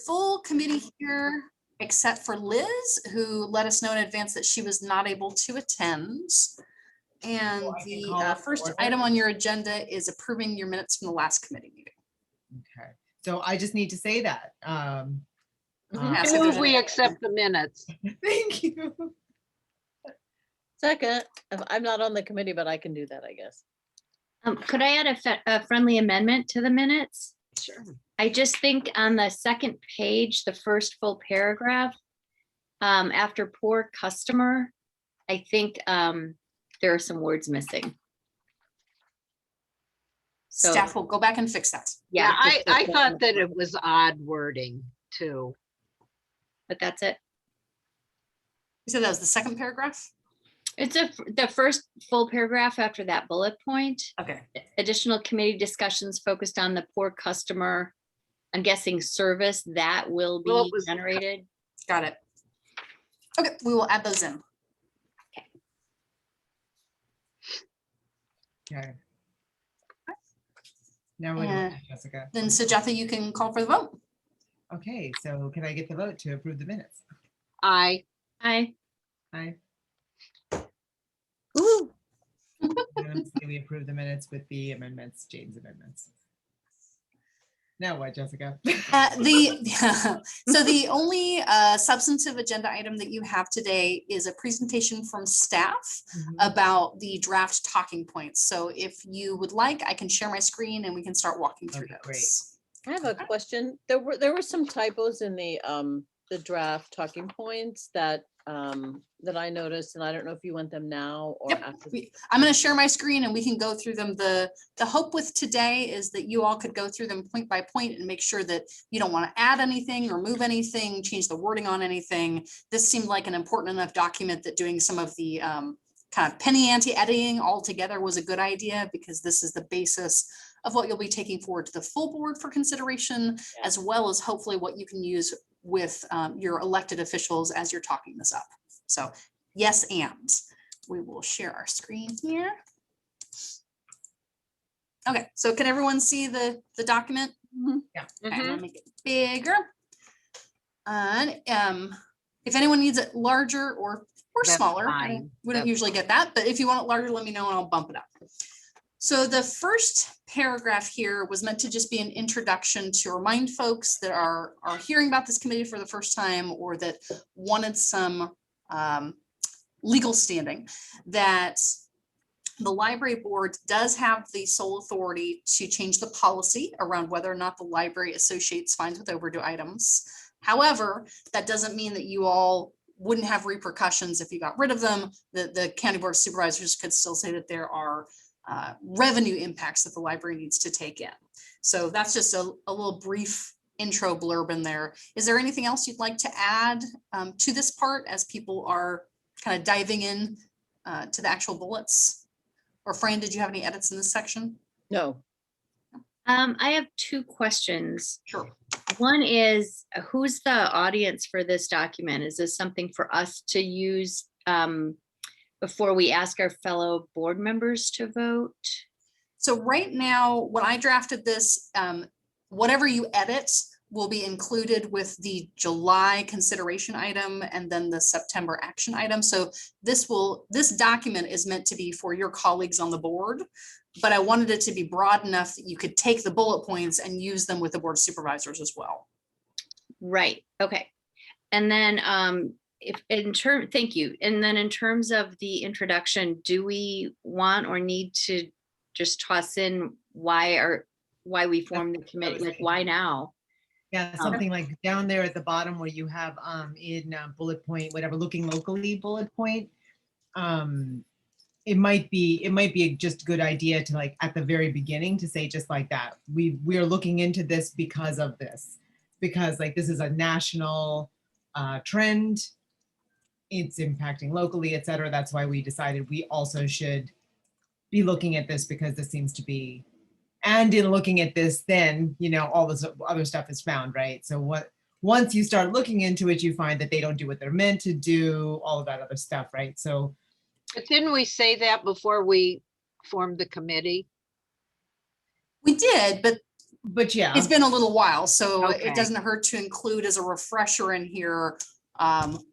full committee here, except for Liz, who let us know in advance that she was not able to attend. And So I can the call it to first order? item on your agenda is approving your minutes from the last committee meeting. Okay, so I just need to say that. Yeah, so I there's move we accept the minutes. Thank you. Second, I'm not on the committee, but I can do that, I guess. Could I add a friendly amendment to the minutes? Sure. I just think on the second page, the first full paragraph, after poor customer, I think there are some words missing. So, Staff will go back and fix that. Yeah, just I thought that it was odd wording too. but that's it. You said that was the second paragraph? It's the first full paragraph after that bullet point. Okay. Additional committee discussions focused on the poor customer. I'm guessing service that will be Well, it was- generated. Got it. Okay, we will add those in. Okay. Now what do Yeah. we do, Jessica? Then Sujatha, you can call for the vote. Okay, so can I get the vote to approve the minutes? I Aye. Aye. Ooh. Unanimously, we approve the minutes with the amendments, Jane's amendments. Now what, Jessica? So the only substantive agenda item that you have today is a presentation from staff Mhm. about the draft talking points. So if you would like, I can share my screen and we can start walking through Okay, those. great. I have a question. There were some typos in the draft talking points that that I noticed, and I don't know if you want them now or Yep, after. I'm going to share my screen and we can go through them. The hope with today is that you all could go through them point by point and make sure that you don't want to add anything, remove anything, change the wording on anything. This seemed like an important enough document that doing some of the kind of penny ante editing all together was a good idea, because this is the basis of what you'll be taking forward to the full board for consideration, as well as hopefully what you can use with your elected officials as you're talking this up. So yes, and we will share our screen here. Okay, so can everyone see the document? Yeah. Okay, I'm gonna make it bigger. And if anyone needs it larger or That's smaller, fine. we don't That's usually get that, but if you want it larger, let me know and I'll bump it up. So the first paragraph here was meant to just be an introduction to remind folks that are hearing about this committee for the first time, or that wanted some legal standing, that the library board does have the sole authority to change the policy around whether or not the library associates fines with overdue items. However, that doesn't mean that you all wouldn't have repercussions if you got rid of them. The county board of supervisors could still say that there are revenue impacts that the library needs to take in. So that's just a little brief intro blurb in there. Is there anything else you'd like to add to this part as people are kind of diving in to the actual bullets? Or Fran, did you have any edits in this section? No, I have two questions. Sure. One is, who's the audience for this document? Is this something for us to use before we ask our fellow board members to vote? So right now, when I drafted this, whatever you edit will be included with the July consideration item and then the September action item. So this document is meant to be for your colleagues on the board, but I wanted it to be broad enough that you could take the bullet points and use them with the board of supervisors as well. Right, okay. And then thank you. And then in terms of the introduction, do we want or need to just toss in why we formed the committee? Like, why now? Yeah, something like down there at the bottom where you have in bullet point, whatever, looking locally bullet point. It might be just a good idea to, like, at the very beginning to say just like that. We are looking into this because of this, because like this is a national trend. It's impacting locally, et cetera. That's why we decided we also should be looking at this, because this seems to be, and in looking at this, then, you know, all this other stuff is found, right? So once you start looking into it, you find that they don't do what they're meant to do, all of that other stuff, right? So, But didn't we say that before we formed the committee? We did, but But yeah, It's been a little while, so Okay. it doesn't hurt to include as a refresher in here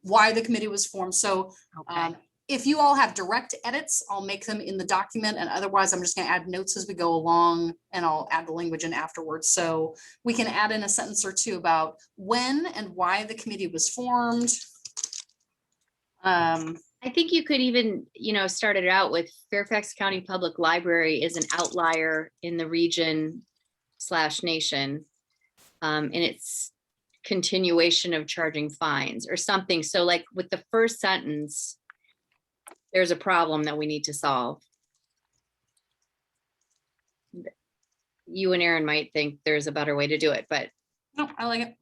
why the committee was formed. So Okay. if you all have direct edits, I'll make them in the document, and otherwise I'm just gonna add notes as we go along, and I'll add the language in afterwards. So we can add in a sentence or two about when and why the committee was formed. I think you could even, start it out with Fairfax County Public Library is an outlier in the region / nation. And it's continuation of charging fines or something. So like with the first sentence, there's a problem that we need to solve. You and Aaron might think there's a better way to do it, but No, I like it.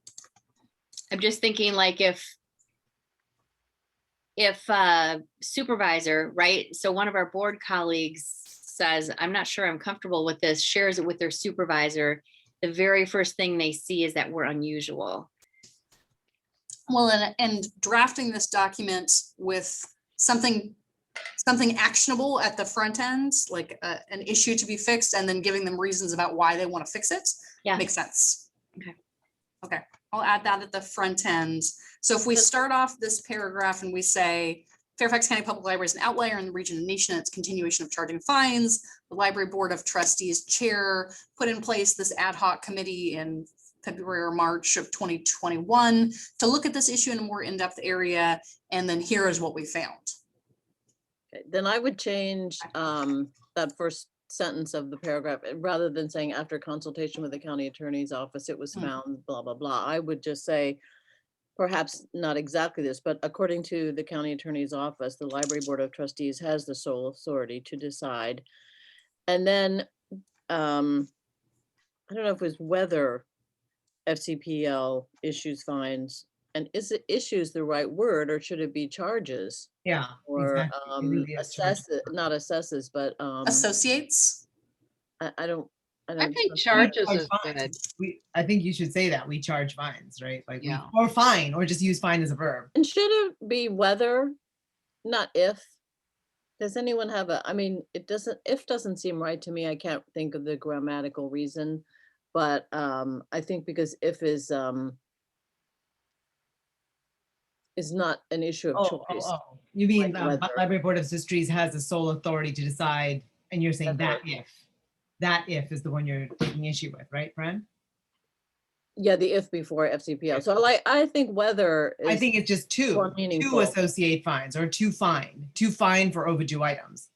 I'm just thinking like if supervisor, right? So one of our board colleagues says, I'm not sure I'm comfortable with this, shares it with their supervisor. The very first thing they see is that we're unusual. Well, and drafting this document with something actionable at the front end, like an issue to be fixed, and then giving them reasons about why they want to fix it. Yeah. Makes sense. Okay. Okay, I'll add that at the front end. So if we start off this paragraph and we say Fairfax County Public Library is an outlier in the region and nation, its continuation of charging fines. The Library Board of Trustees Chair put in place this ad hoc committee in February or March of 2021 to look at this issue in a more in-depth area. And then here is what we found. Okay, then I would change that first sentence of the paragraph, rather than saying after consultation with the county attorney's office, it was found, blah, blah, blah. I would just say, perhaps not exactly this, but according to the county attorney's office, the Library Board of Trustees has the sole authority to decide. And then, I don't know if it was whether FCPL issues fines, and is it issues the right word, or should it be charges? yeah. Or exactly. It really is charged. not assesses, but Associates. I don't. I think charge charges is fines. good. I think you should say that we charge fines, right? Like, Yeah. or fine, or just use fine as a verb. And should it be whether, not if? Does anyone have a, I mean, if doesn't seem right to me. I can't think of the grammatical reason. But I think because if is not an issue of choice. You mean like whether. Library Board of Trustees has the sole authority to decide, and you're saying That's that that if is the one you're taking issue with, right, Fran? Yeah, the if before FCPL. So I think whether I is think it's just more two meaningful. associate fines or two fine for overdue items.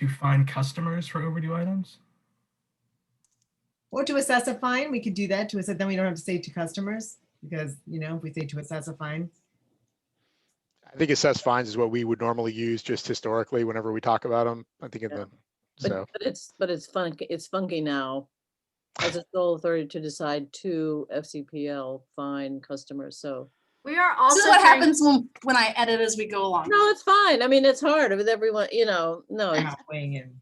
To fine customers for overdue items? Or to assess a fine, we could do that to assess, then we don't have to say to customers, because, if we say to assess a fine. I think assessed fines is what we would normally use just historically whenever we talk about them. I think in Yeah. the, But it's funky. It's funky now. As a sole authority to decide to FCPL fine customers. So We are also This is what trying- happens when I edit as we go along. no, it's fine. I mean, it's hard with everyone. No, I'm it's not weighing in.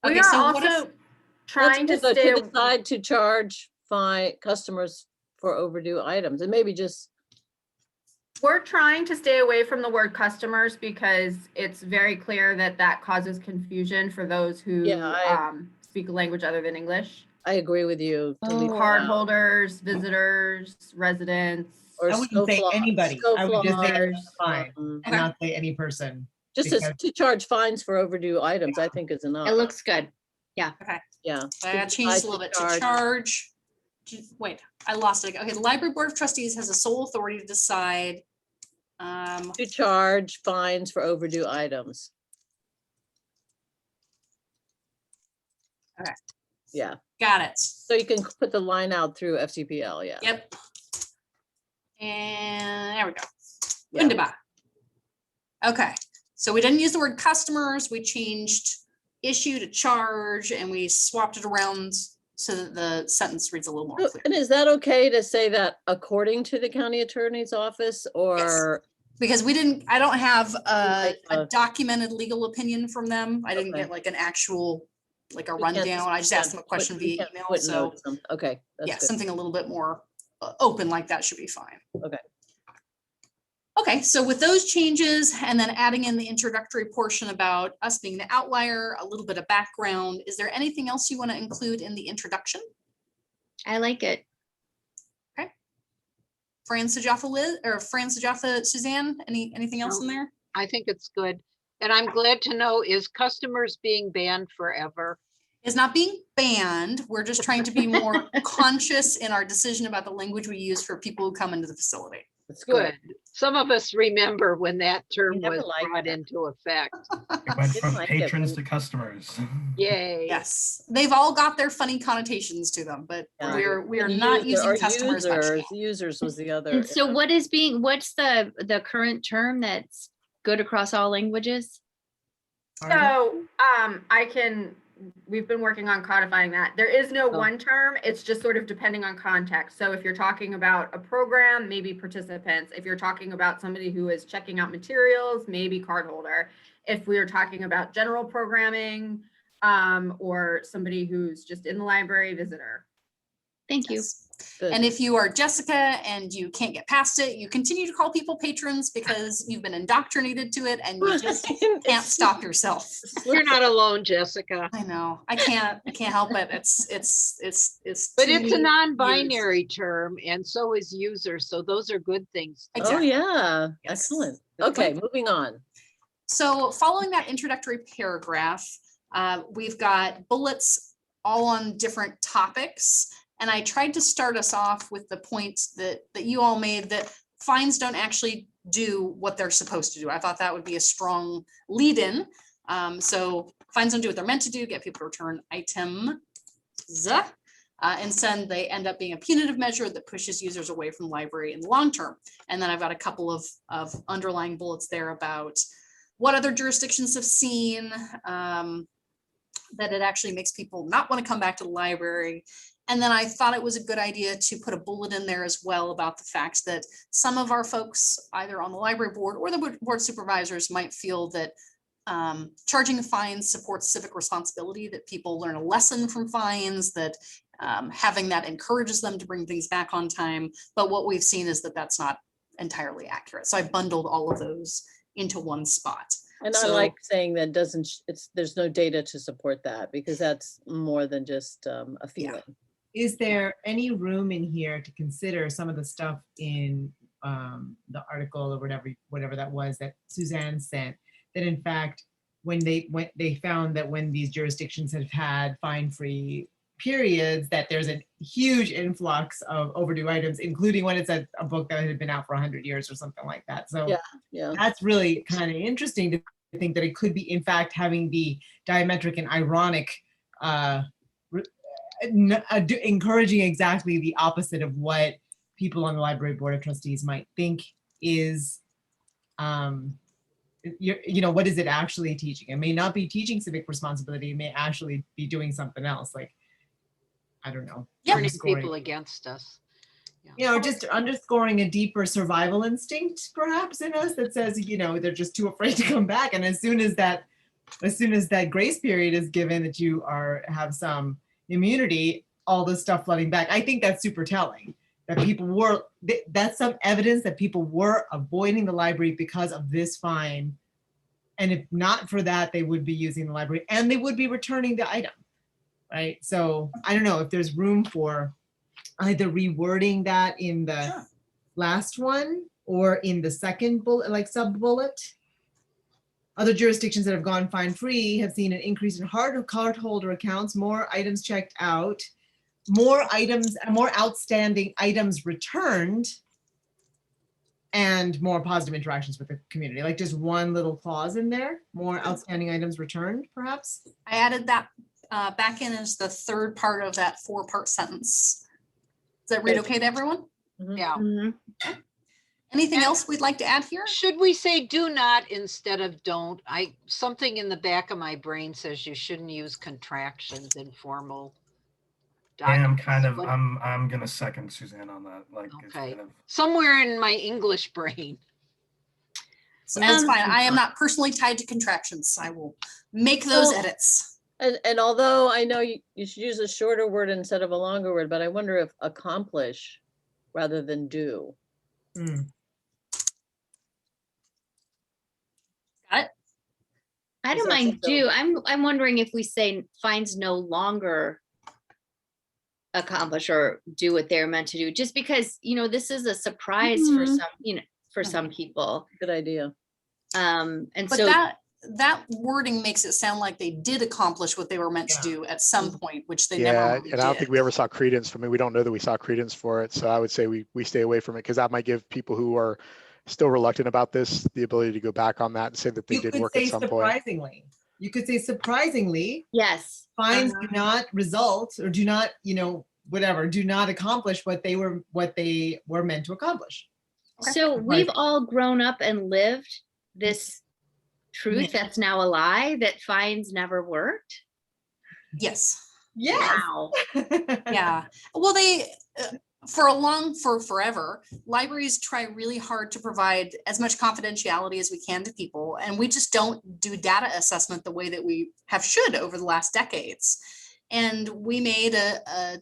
We Okay, are so what if- also trying to let's put the- stay. to decide to charge fine customers for overdue items, and maybe just We're trying to stay away from the word customers because it's very clear that causes confusion for those who Yeah, speak a language other than English. I agree with you. to leave it Card out. holders, visitors, residents. Or I wouldn't say scofflaw- anybody. I would just say scofflaws, fine, um, and not say any person. Just because- to charge fines for overdue items, I think is enough. It looks good. Yeah. So I changed a little bit to charge. Wait, I lost it. Okay, the Library Board of Trustees has a sole authority to decide. To charge fines for overdue items. Okay. Yeah, Got it. so you can put the line out through FCPL, yeah. Yep. And there we go. Yeah. Wunderbar. Okay, so we didn't use the word customers. We changed issue to charge, and we swapped it around so that the sentence reads a little more So- clear. And is that okay to say that according to the county attorney's office, or? Because I don't have a Like, documented legal opinion from them. I didn't Okay. get like an actual, like a we can't rundown. I just asked them a foot- question we via can't email, footnote so some- Okay, yeah, that's good. something a little bit more open like that should be fine. Okay. Okay, so with those changes and then adding in the introductory portion about us being the outlier, a little bit of background, is there anything else you want to include in the introduction? I like it. Fran Sujatha, Suzanne, anything else in there? I think it's good. And I'm glad to know, is customers being banned forever? Is not being banned. We're just trying to be more conscious in our decision about the language we use for people who come into the facility. That's good. Good. Some of us remember when that term never was liked brought that. into effect. It went Didn't from like it patrons when- to customers. Yay. Yes, they've all got their funny connotations to them, but Yeah. we are And not user- or using customers much. Users was the other. And so what's the current term that's good across all languages? So, we've been working on codifying that. There is no Oh. one term. It's just sort of depending on context. So if you're talking about a program, maybe participants. If you're talking about somebody who is checking out materials, maybe cardholder. If we are talking about general programming, or somebody who's just in the library, visitor. Thank you. Yes. Good. And if you are Jessica and you can't get past it, you continue to call people patrons because you've been indoctrinated to it and you just can't stop yourself. You're not alone, Jessica. I know. I can't help it. It's But too it's a many non-binary term and so is user. So those are good things. years. Oh, Exactly. yeah, Yes. excellent. Good Okay, point. moving on. So following that introductory paragraph, we've got bullets all on different topics. And I tried to start us off with the points that you all made, that fines don't actually do what they're supposed to do. I thought that would be a strong lead in. So fines don't do what they're meant to do, get people to return items. Instead, they end up being a punitive measure that pushes users away from the library in the long term. And then I've got a couple of underlying bullets there about what other jurisdictions have seen, that it actually makes people not want to come back to the library. And then I thought it was a good idea to put a bullet in there as well about the fact that some of our folks, either on the library board or the board supervisors, might feel that charging fines supports civic responsibility, that people learn a lesson from fines, that having that encourages them to bring things back on time. But what we've seen is that that's not entirely accurate. So I bundled all of those into one spot. And I So- like saying that there's no data to support that, because that's more than just a feeling. Is there any room in here to consider some of the stuff in the article or whatever that was that Suzanne sent, that in fact, when they found that when these jurisdictions have had fine-free periods, that there's a huge influx of overdue items, including when it's a book that had been out for 100 years or something like that. So Yeah, that's really kind of interesting to think that it could be, in fact, having the diametric and ironic, encouraging exactly the opposite of what people on the library board of trustees might think is, what is it actually teaching? It may not be teaching civic responsibility. It may actually be doing something else, like, I don't know. Yeah. Turning underscoring- people against us. just underscoring a deeper survival instinct perhaps in us that says, they're just too afraid to come back. And as soon as that grace period is given, that you have some immunity, all this stuff flooding back. I think that's super telling, that that's some evidence that people were avoiding the library because of this fine. And if not for that, they would be using the library and they would be returning the item, right? So I don't know if there's room for either rewording that in the Sure. last one or in the second bullet, like sub bullet. Other jurisdictions that have gone fine-free have seen an increase in cardholder accounts, more items checked out, more outstanding items returned, and more positive interactions with the community. Like just one little clause in there, more outstanding items returned, perhaps. I added that back in as the third part of that 4-part sentence. Does that read Good. okay to everyone? Yeah. Mhm. Anything And- else we'd like to add here? Should we say do not instead of don't? Something in the back of my brain says you shouldn't use contractions in formal. I am kind documents. of, What- I'm gonna second Suzanne on that, like, it's Okay. kind of. Somewhere in my English brain. So that's Um, fine. I am not personally tied to contractions. I will make those Well- edits. and although I know you should use a shorter word instead of a longer word, but I wonder if accomplish rather than do. Hmm. Got it? I Is don't that mind something- do. I'm wondering if we say fines no longer accomplish or do what they're meant to do, just because, this is a surprise for Mhm. some, for some people. Good idea. And But so, that wording makes it sound like they did accomplish what they were meant to Yeah. do at some point, which they Yeah, never really and I don't think did. we ever saw credence from it. We don't know that we saw credence for it. So I would say we stay away from it because that might give people who are still reluctant about this the ability to go back on that and say that they You did could work at say some point. surprisingly. You could say surprisingly, yes. fines Uh-huh. do not result or do not, whatever, do not accomplish what they were meant to accomplish. Okay. So Right. we've all grown up and lived this truth Yeah. that's now a lie, that fines never worked. Yes. Yes. Wow. Yeah. Well, for forever, libraries try really hard to provide as much confidentiality as we can to people. And we just don't do data assessment the way that we should over the last decades. And we made a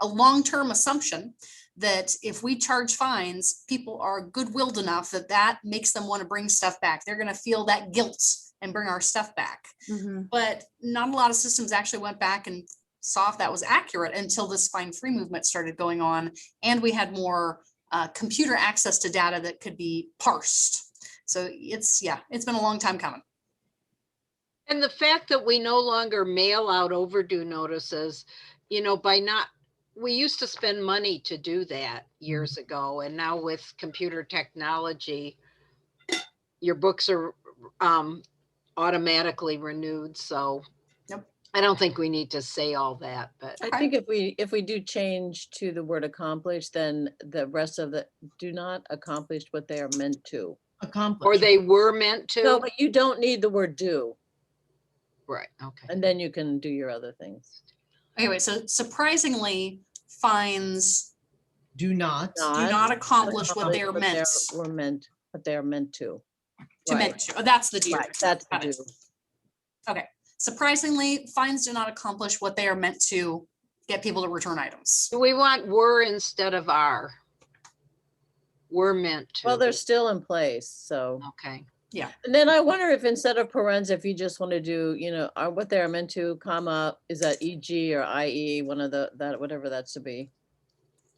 long-term assumption that if we charge fines, people are good-willed enough that makes them want to bring stuff back. They're going to feel that guilt and bring our stuff back. Mhm. But not a lot of systems actually went back and saw if that was accurate until this fine-free movement started going on, and we had more computer access to data that could be parsed. So it's been a long time coming. And the fact that we no longer mail out overdue notices, we used to spend money to do that years ago. And now with computer technology, your books are automatically renewed. So Yep. I don't think we need to say all that, but I think if we do change to the word accomplish, then the rest of the do not accomplish what they are meant to. Accomplish. or they were meant to. No, but you don't need the word do, Right, okay. and then you can do your other things. Anyway, so surprisingly, fines Do not. do not accomplish what accomplish they're what meant what they are meant to. to Right. meant to. Oh, that's the do. Right, that's the Got do. it. Okay. Surprisingly, fines do not accomplish what they are meant to get people to return items. Do we want were instead of are? Were meant to. Well, they're still in place, so. Okay. And then I wonder if instead of parens, if you just want to do, are what they're meant to, comma, is that EG or IE, one of that, whatever that's to be?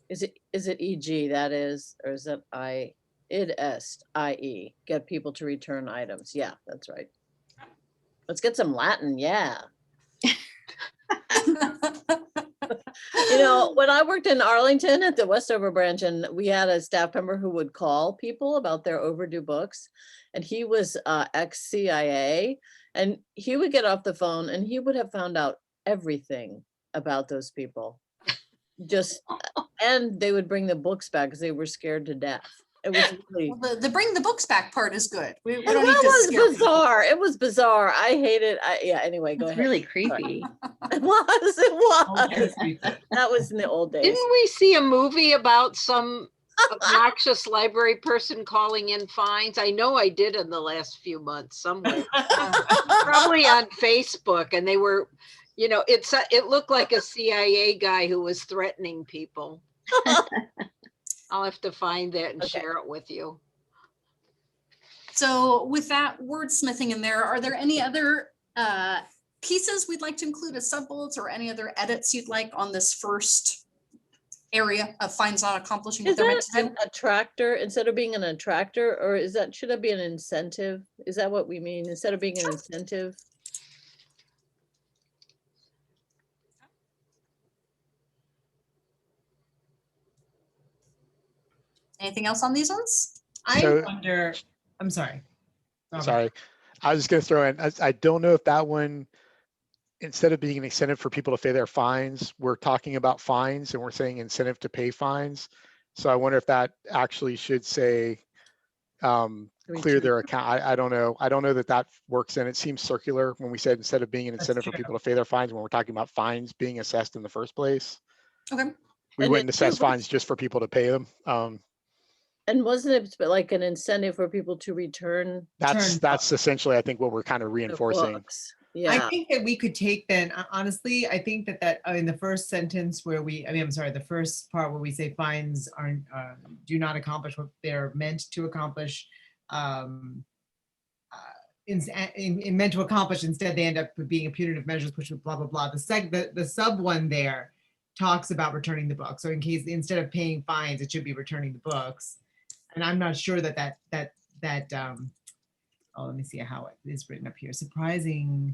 Is it EG that is, or is that id est, IE, get people to return items? Yeah, that's right. Let's get some Latin, yeah. When I worked in Arlington at the Westover branch, and we had a staff member who would call people about their overdue books, and he was ex-CIA, and he would get off the phone and he would have found out everything about those people. And they would bring the books back because they were scared to death. It was really. Well, the bring the books back part is good. We And don't need that to was scare people. bizarre. It was bizarre. I hate it. Anyway, go It's ahead. really creepy. It was. Okay. That was in the old days. Didn't we see a movie about some obnoxious library person calling in fines? I know I did in the last few months somewhere, probably on Facebook, and they were, it looked like a CIA guy who was threatening people. I'll have to find that and Okay. share it with you. So with that wordsmithing in there, are there any other pieces we'd like to include as sub-bullets or any other edits you'd like on this first area of fines not accomplishing what Is they're meant that to do? an attractor instead of being an attractor, or should that be an incentive? Is that what we mean? Instead of being an incentive? Anything else on these ones? I So- wonder, I'm sorry. Robert. Sorry, I was just gonna throw in, I don't know if that one, instead of being an incentive for people to pay their fines, we're talking about fines and we're saying incentive to pay fines. So I wonder if that actually should say, clear their account. I don't know. I don't know that works, and it seems circular when we said instead of being an That's incentive for true. people to pay their fines, when we're talking about fines being assessed in the first place. Okay. We And wouldn't it too assess was- fines just for people to pay them. And wasn't it like an incentive for people to return That's essentially, I think, what we're kind of the reinforcing. books? I Yeah, think that we could take then, honestly, I think that in the first sentence where the first part where we say fines aren't, do not accomplish what they're meant to accomplish. In meant to accomplish, instead they end up being a punitive measures, which would blah, blah, blah. The sub one there talks about returning the books. So in case, instead of paying fines, it should be returning the books. And I'm not sure that oh, let me see how it is written up here. Surprisingly,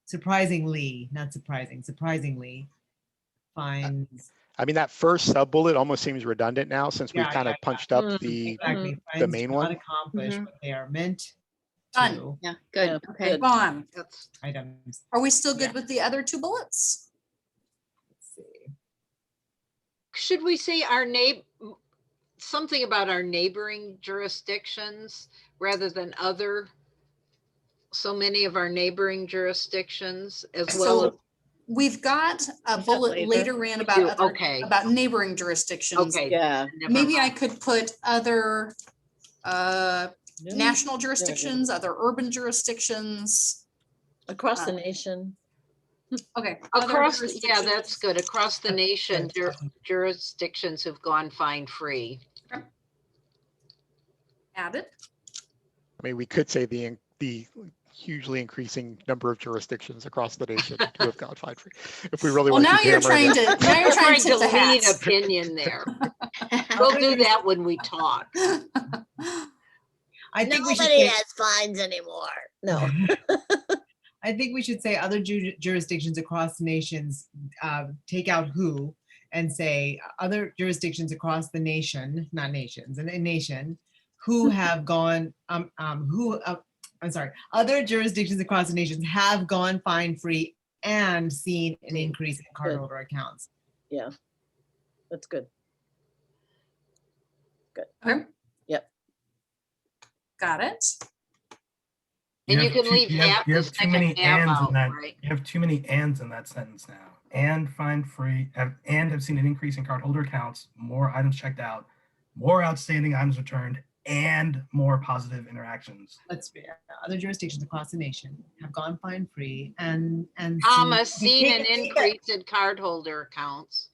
surprisingly, fines. I mean, that first sub bullet almost seems redundant now since we've Yeah, kind of punched up Mm, the, Exactly. the Fines main do not one. accomplish Mhm. what they are meant Done. to. Yeah, Yeah, good. Okay. good. Gone. That's, Items. Are we still good Yeah. with the other two bullets? Let's see. should we say our something about our neighboring jurisdictions rather than other? So many of our neighboring jurisdictions as well as. So we've got a that bullet later? later in We about do, other, okay. about neighboring jurisdictions. Okay. Yeah. never Maybe I mind. could put other No, national jurisdictions, other urban jurisdictions. Across the nation. Okay. other Across, yeah, jurisdictions. that's good. Across the nation, Good. jurisdictions who've gone fine-free. Added. I mean, we could say the hugely increasing number of jurisdictions across the nation who have gone fine free. If we really Well, want to now keep you're hammering trying it. to, now you're trying to Trying tip to the lead hats. opinion there. We'll do that when we talk. I think we should say, fines anymore. No. I think we should say other jurisdictions across the nations, take out who, and say other jurisdictions across the nation, not nations, and a nation, who have gone, I'm sorry, other jurisdictions across the nations have gone fine-free and seen an increase in Good. cardholder accounts. Yeah. That's good. Okay. Yep. Got it. And you have can too- leave you have- half you the have too many second half ands in out, that. right? You have too many ands in that sentence now. And fine free, and have seen an increase in cardholder accounts, more items checked out, more outstanding items returned, and more positive interactions. Let's be, other jurisdictions across the nation have gone fine-free and. Comma, seen- seen an take that- increase in cardholder accounts.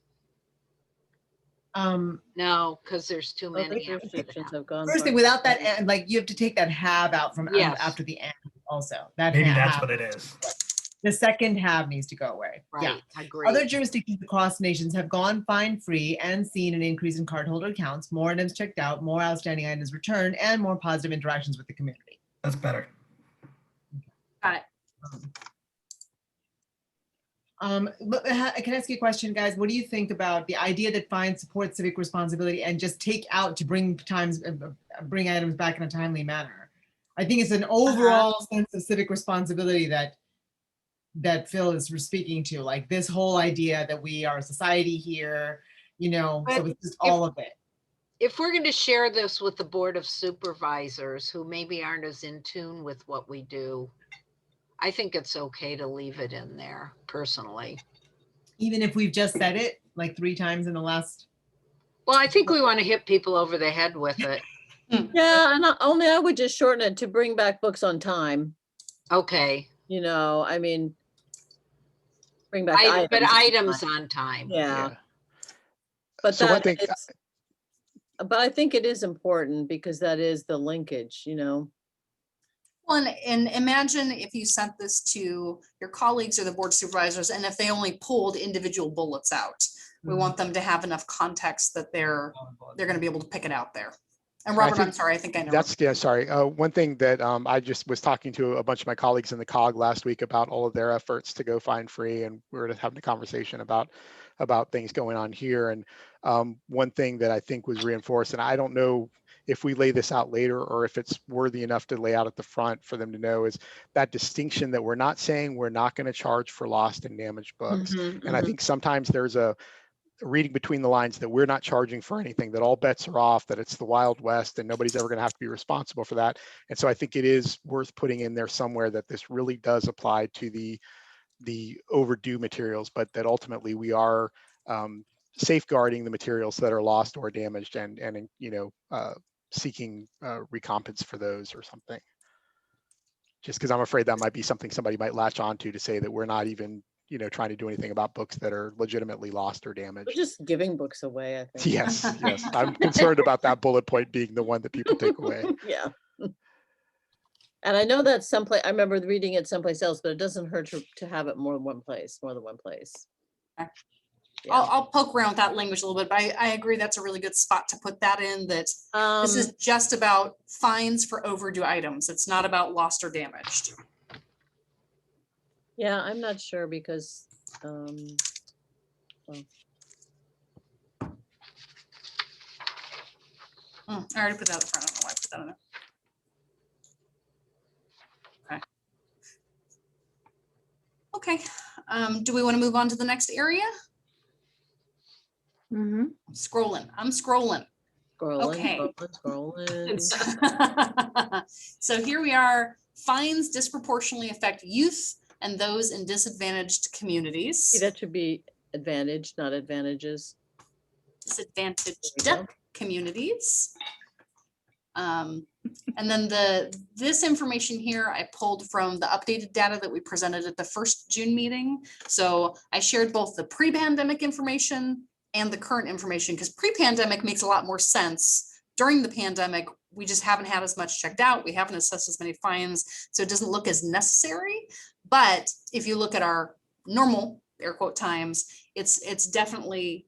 Um, No, because there's too Other many. after jurisdictions that. have gone. first thing, fine. without that, and like, you have to take that have out from Yes. after the and also. That Maybe that's have- what it is. The second have needs to go away. Yeah. Right, agree. Other jurisdictions across nations have gone fine-free and seen an increase in cardholder accounts, more items checked out, more outstanding items returned, and more positive interactions with the community. That's better. Got it. But I can ask you a question, guys. What do you think about the idea that fines support civic responsibility and just take out to bring items back in a timely manner? I think it's an overall sense of civic responsibility that Phil is speaking to, like this whole idea that we are a society here, so But it's just all of it. If we're going to share this with the Board of Supervisors, who maybe aren't as in tune with what we do, I think it's okay to leave it in there personally. Even if we've just said it like 3 times in the last. Well, I think we want to hit people over the head with it. Yeah, and I would just shorten it to bring back books on time. Okay, I mean, bring back but items. items on time. Yeah, but So one that thing- is, but I think it is important because that is the linkage, Well, and imagine if you sent this to your colleagues or the board supervisors, and if they only pulled individual bullets out. We want them to have enough context that they're gonna be able to pick it out there. And I Robert, I'm think sorry, I think I know. That's, yeah, sorry. One thing that I just was talking to a bunch of my colleagues in the COG last week about all of their efforts to go fine free, and we were having a conversation about things going on here. And one thing that I think was reinforced, and I don't know if we lay this out later or if it's worthy enough to lay out at the front for them to know, is that distinction that we're not saying we're not going to charge for lost and damaged books. And I think sometimes there's a reading between the lines that we're not charging for anything, that all bets are off, that it's the Wild West and nobody's ever going to have to be responsible for that. And so I think it is worth putting in there somewhere that this really does apply to the overdue materials, but that ultimately we are safeguarding the materials that are lost or damaged and seeking recompense for those or something. Just because I'm afraid that might be something somebody might latch onto to say that we're not even trying to do anything about books that are legitimately lost or damaged. We're just giving books away, I think. Yes, yes. I'm concerned about that bullet point being the one that people take away. Yeah. And I know that someplace, I remember reading it someplace else, but it doesn't hurt to have it more than one place. Yeah. I'll poke around with that language a little bit, but I agree that's a really good spot to put that in, that this is just about fines for overdue items. It's not about lost or damaged. Yeah, I'm not sure because, I already put that up front. I don't know why I put that in there. Okay, do we want to move on to the next area? Mhm. I'm scrolling. Okay. scrolling. So here we are, fines disproportionately affect youth and those in disadvantaged See, communities. that should be advantage, not advantages. Disadvantaged There you go. communities. And then this information here I pulled from the updated data that we presented at the first June meeting. So I shared both the pre-pandemic information and the current information, because pre-pandemic makes a lot more sense. During the pandemic, we just haven't had as much checked out. We haven't assessed as many fines, so it doesn't look as necessary. But if you look at our normal air quote times, it is definitely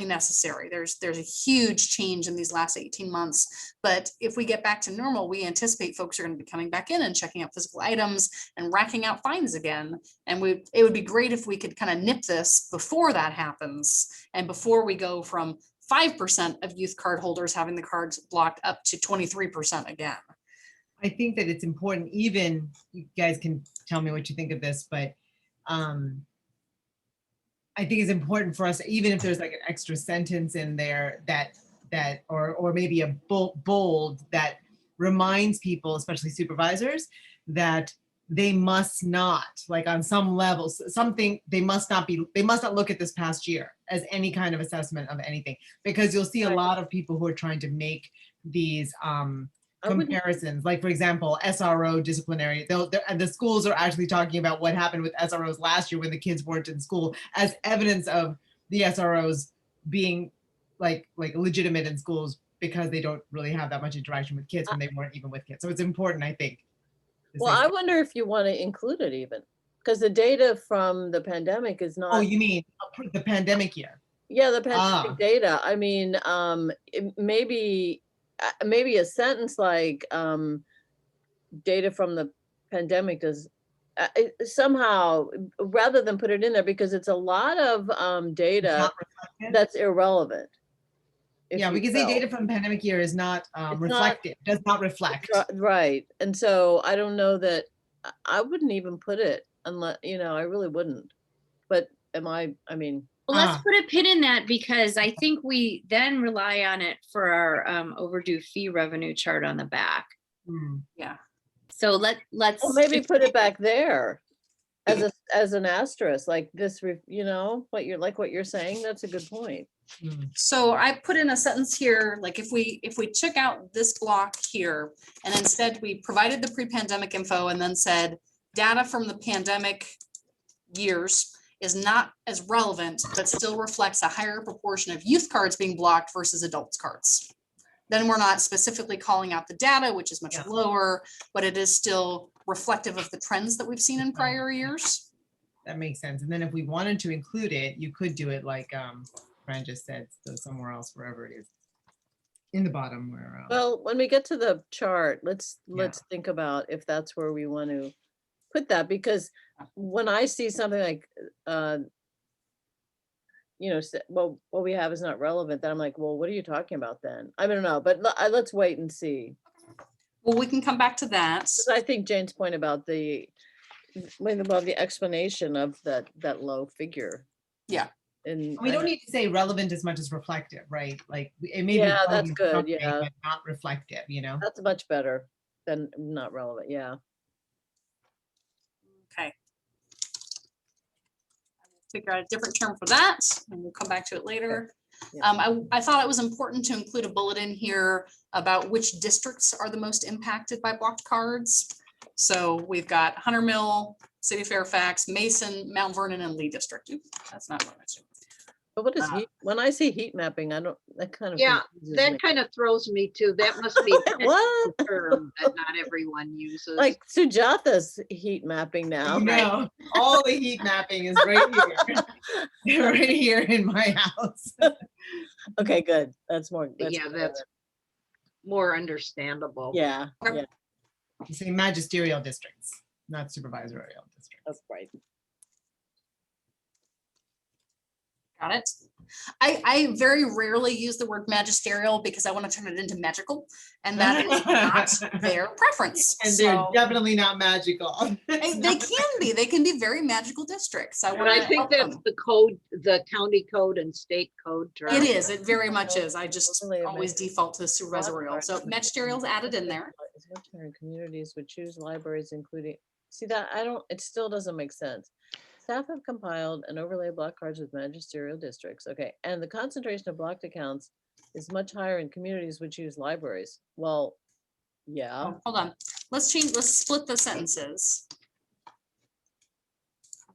necessary. There's a huge change in these last 18 months. But if we get back to normal, we anticipate folks are going to be coming back in and checking out physical items and racking out fines again. And it would be great if we could kind of nip this before that happens, and before we go from 5% of youth card holders having the cards blocked up to 23% again. I think that it's important, even, you guys can tell me what you think of this, but I think it's important for us, even if there's like an extra sentence in there or maybe a bold that reminds people, especially supervisors, that they must not, like on some levels, they must not look at this past year as any kind of assessment of anything, because you'll see a lot of people who are trying to make these comparisons. Like, for example, SRO disciplinary, the schools are actually talking about what happened with SROs last year when the kids weren't in school as evidence of the SROs being like legitimate in schools, because they don't really have that much interaction with kids when they weren't even with kids. So it's important, I think. Well, I wonder if you want to include it even, because the data from the pandemic is not. Oh, you mean the pandemic year? Yeah, the pandemic data. I mean, maybe a sentence like data from the pandemic does somehow, rather than put it in there, because it's a lot of data that's irrelevant. Yeah, we can say data from pandemic year is not reflective, does not reflect. Right. And so I don't know that I wouldn't even put it unless, I really wouldn't. But I mean. Well, let's put a pin in that, because I think we then rely on it for our overdue fee revenue chart on the back. Yeah. So let's well, maybe put it back there as an asterisk, like this, what you're saying. That's a good point. So I put in a sentence here, like if we check out this block here, and instead we provided the pre-pandemic info and then said data from the pandemic years is not as relevant, but still reflects a higher proportion of youth cards being blocked versus adults cards. Then we're not specifically calling out the data, which is much lower, but it is still reflective of the trends that we've seen in prior years. That makes sense. And then if we wanted to include it, you could do it like Fran just said, so somewhere else, wherever it is, in the bottom where. Well, when we get to the chart, let's think about if that's where we want to put that, because when I see something like, well, what we have is not relevant, then I'm like, well, what are you talking about then? I don't know, but let's wait and see. Well, we can come back to that. I think Jane's point about the explanation of that low figure. Yeah. And we don't need to say relevant as much as reflective, right? Like it may be that's good. Yeah, but not reflective. That's much better than not relevant. Yeah. Okay. Figure out a different term for that, and we'll come back to it later. Yeah. I thought it was important to include a bullet in here about which districts are the most impacted by blocked cards. So we've got Hunter Mill, City of Fairfax, Mason, Mount Vernon, and Lee District. Oops, that's not what I meant to. But what is Uh, heat? When I see heat mapping, I don't, that kind of. Yeah, confuses me. that kind of throws me too. That must be a What? term that not everyone uses. Like Sujata's heat mapping now. No, all the heat mapping is right here, right here in my house. Okay, good. That's more. Yeah, that's more understandable. Yeah, Okay. yeah, You say magisterial districts, not supervisorial districts. that's right. Got it. I very rarely use the word magisterial because I want to turn it into magical, and that is not their preference. And they're So, definitely not magical. It's they not- can be. They can be very magical districts. I But want I to think help that's them. the code, the county code and state code term. It is. It very much is. I just Overlay of always magis- default to supervisorial. So magisterial's added in there. Is what kind of communities would choose libraries including, see that, I don't, it still doesn't make sense. Staff have compiled and overlay block cards with magisterial districts, okay, and the concentration of blocked accounts is much higher in communities which use libraries. Well, yeah, Oh, hold on. Let's split the sentences.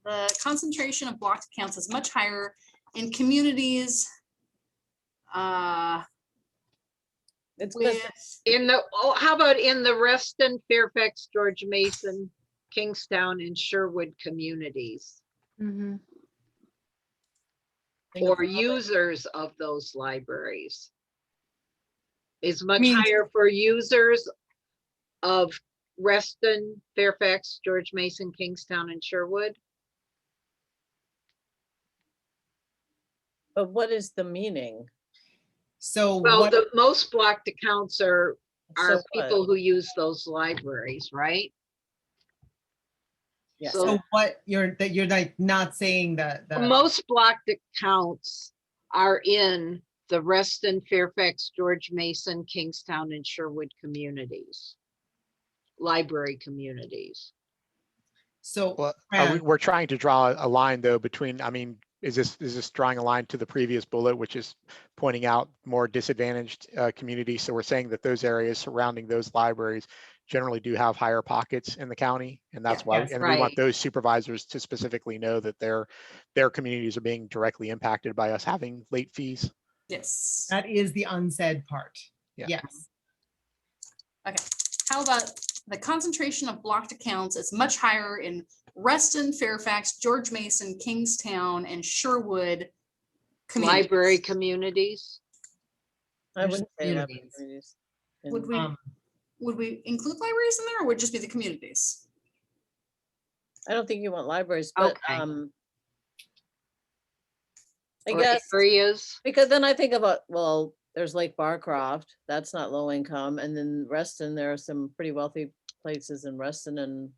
The concentration of blocked accounts is much higher in communities it's 'cause with, In the, oh, how about in the Reston, Fairfax, George Mason, Kingstown and Sherwood communities? think Or of all the- users of those libraries. Is much mean- higher for users of Reston, Fairfax, George Mason, Kingstown and Sherwood. But what is the meaning? So Well, what, the most blocked accounts are So what? people who use those libraries, right? Yeah. So so what you're like not saying that the, most blocked accounts are in the Reston, Fairfax, George Mason, Kingstown and Sherwood communities. Library communities. so Well, Fran, we're trying to draw a line though between, I mean, is this drawing a line to the previous bullet, which is pointing out more disadvantaged communities? So we're saying that those areas surrounding those libraries generally do have higher pockets in the county. And that's why, Yes. and we want Right. those supervisors to specifically know that their communities are being directly impacted by us having late fees. yes. that is the unsaid part. Yeah. Yes. How about the concentration of blocked accounts is much higher in Reston, Fairfax, George Mason, Kingstown, and Sherwood communities. Library communities. I There's wouldn't say that. communities. Would we, Um, would we include libraries in there or would it just be the communities? I don't think you want libraries, but, Okay. I Or guess, areas. because then I think about, well, there's Lake Barcroft, that's not low income, and then Reston, there are some pretty wealthy places in Reston and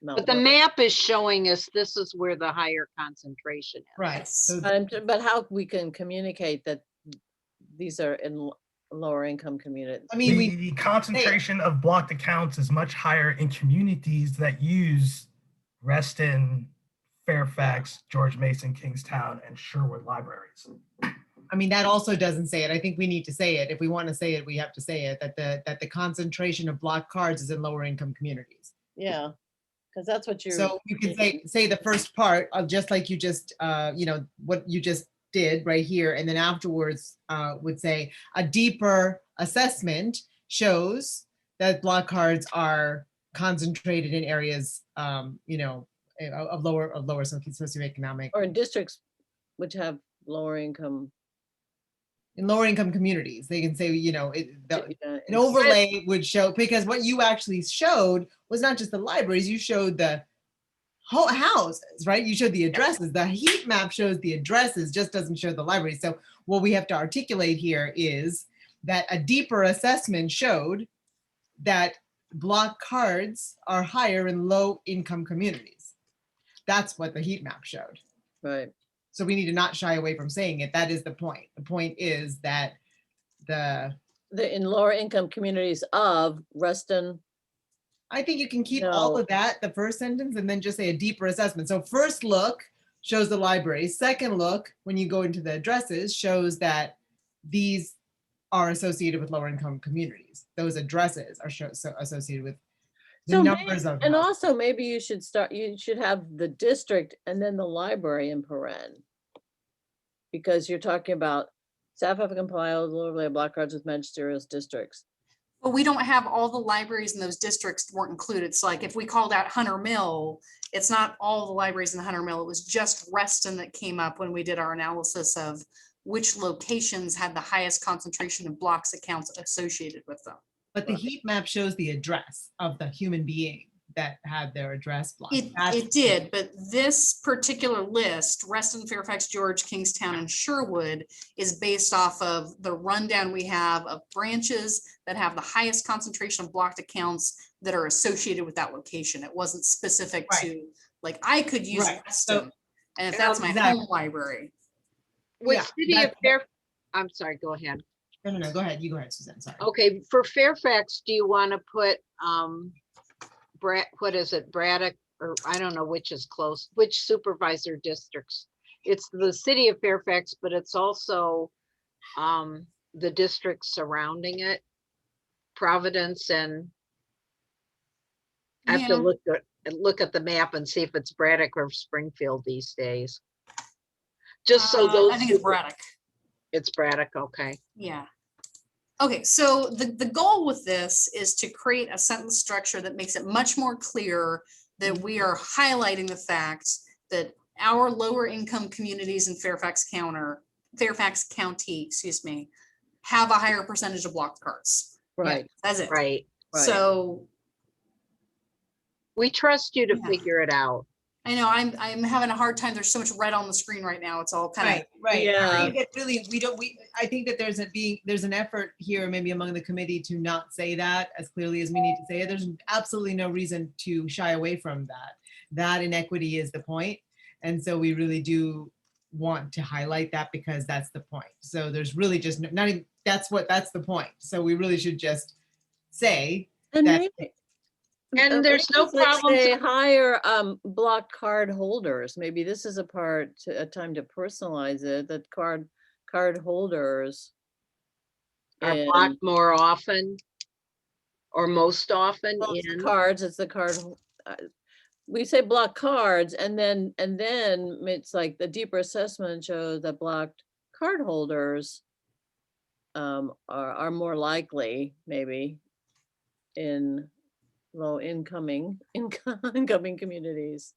Mount. But the Vernon. map is showing us this is where the higher concentration is. Right, so But how we can communicate that these are in lower income communities? I mean, we, The concentration of blocked accounts is much higher in communities that use Reston, Fairfax, George Mason, Kingstown, and Sherwood libraries. I mean, that also doesn't say it. I think we need to say it. If we want to say it, we have to say it, that the concentration of blocked cards is in lower income communities. Yeah, because that's what you're. So you can say the first part of just like you just, what you just did right here. And then afterwards would say a deeper assessment shows that block cards are concentrated in areas, of lower socioeconomic, Or in districts which have lower income. in lower income communities. They can say, an An overlay would show, because what you actually showed was not just the libraries, you showed the whole houses, right? You showed the addresses. The heat map shows the addresses, just doesn't show the libraries. So what we have to articulate here is that a deeper assessment showed that block cards are higher in low income communities. That's what the heat map showed. Right. So we need to not shy away from saying it. That is the point. The point is that In lower income communities of Reston, I think you can keep all No. of that, the first sentence, and then just say a deeper assessment. So first look shows the library. Second look, when you go into the addresses, shows that these are associated with lower income communities. Those addresses are associated with the So numbers of. and houses. also maybe you should have the district and then the library in paren. because you're talking about staff have compiled overlay block cards with magisterial districts. But we don't have all the libraries in those districts weren't included. So like if we called out Hunter Mill, it's not all the libraries in Hunter Mill. It was just Reston that came up when we did our analysis of which locations had the highest concentration of blocks accounts associated with them. But the heat map shows the address of the human being that had their address blocked. It did, but this particular list, Reston, Fairfax, George, Kingstown, and Sherwood, is based off of the rundown we have of branches that have the highest concentration of blocked accounts that are associated with that location. It wasn't specific Right. to, like, I could use Right. Reston, and if that's my Exactly. home library. With Yeah, City of that- Fair, I'm sorry, go ahead. No, go ahead. You go ahead, Suzanne, sorry. Okay, for Fairfax, do you want to put, what is it, Braddock, or I don't know which is close, which supervisor districts? It's the City of Fairfax, but it's also, the districts surrounding it. Providence and I have to Yeah. look at the map and see if it's Braddock or Springfield these days. Just so those. I think it's Braddock. It's Braddock, okay. Yeah. Okay, so the goal with this is to create a sentence structure that makes it much more clear that we are highlighting the fact that our lower income communities in Fairfax County, excuse me, have a higher percentage of blocked cards. Right, That's it. Right. right. So We trust you to Yeah. figure it out. I know I'm having a hard time. There's so much red on the screen right now. It's all kind of. Right. Yeah. I think it really, I think that there's an effort here, maybe among the committee, to not say that as clearly as we need to say it. There's absolutely no reason to shy away from that. That inequity is the point. And so we really do want to highlight that because that's the point. So there's really just not even, that's the point. So we really should just say, And that- maybe. And there's no maybe let's problem say to- hire block card holders. Maybe this is a time to personalize it, that card holders. Are in- blocked more often or most often Well, it's the in, cards, it's the card. We say block cards and then it's like the deeper assessment shows that blocked card holders are more likely maybe in low incoming communities.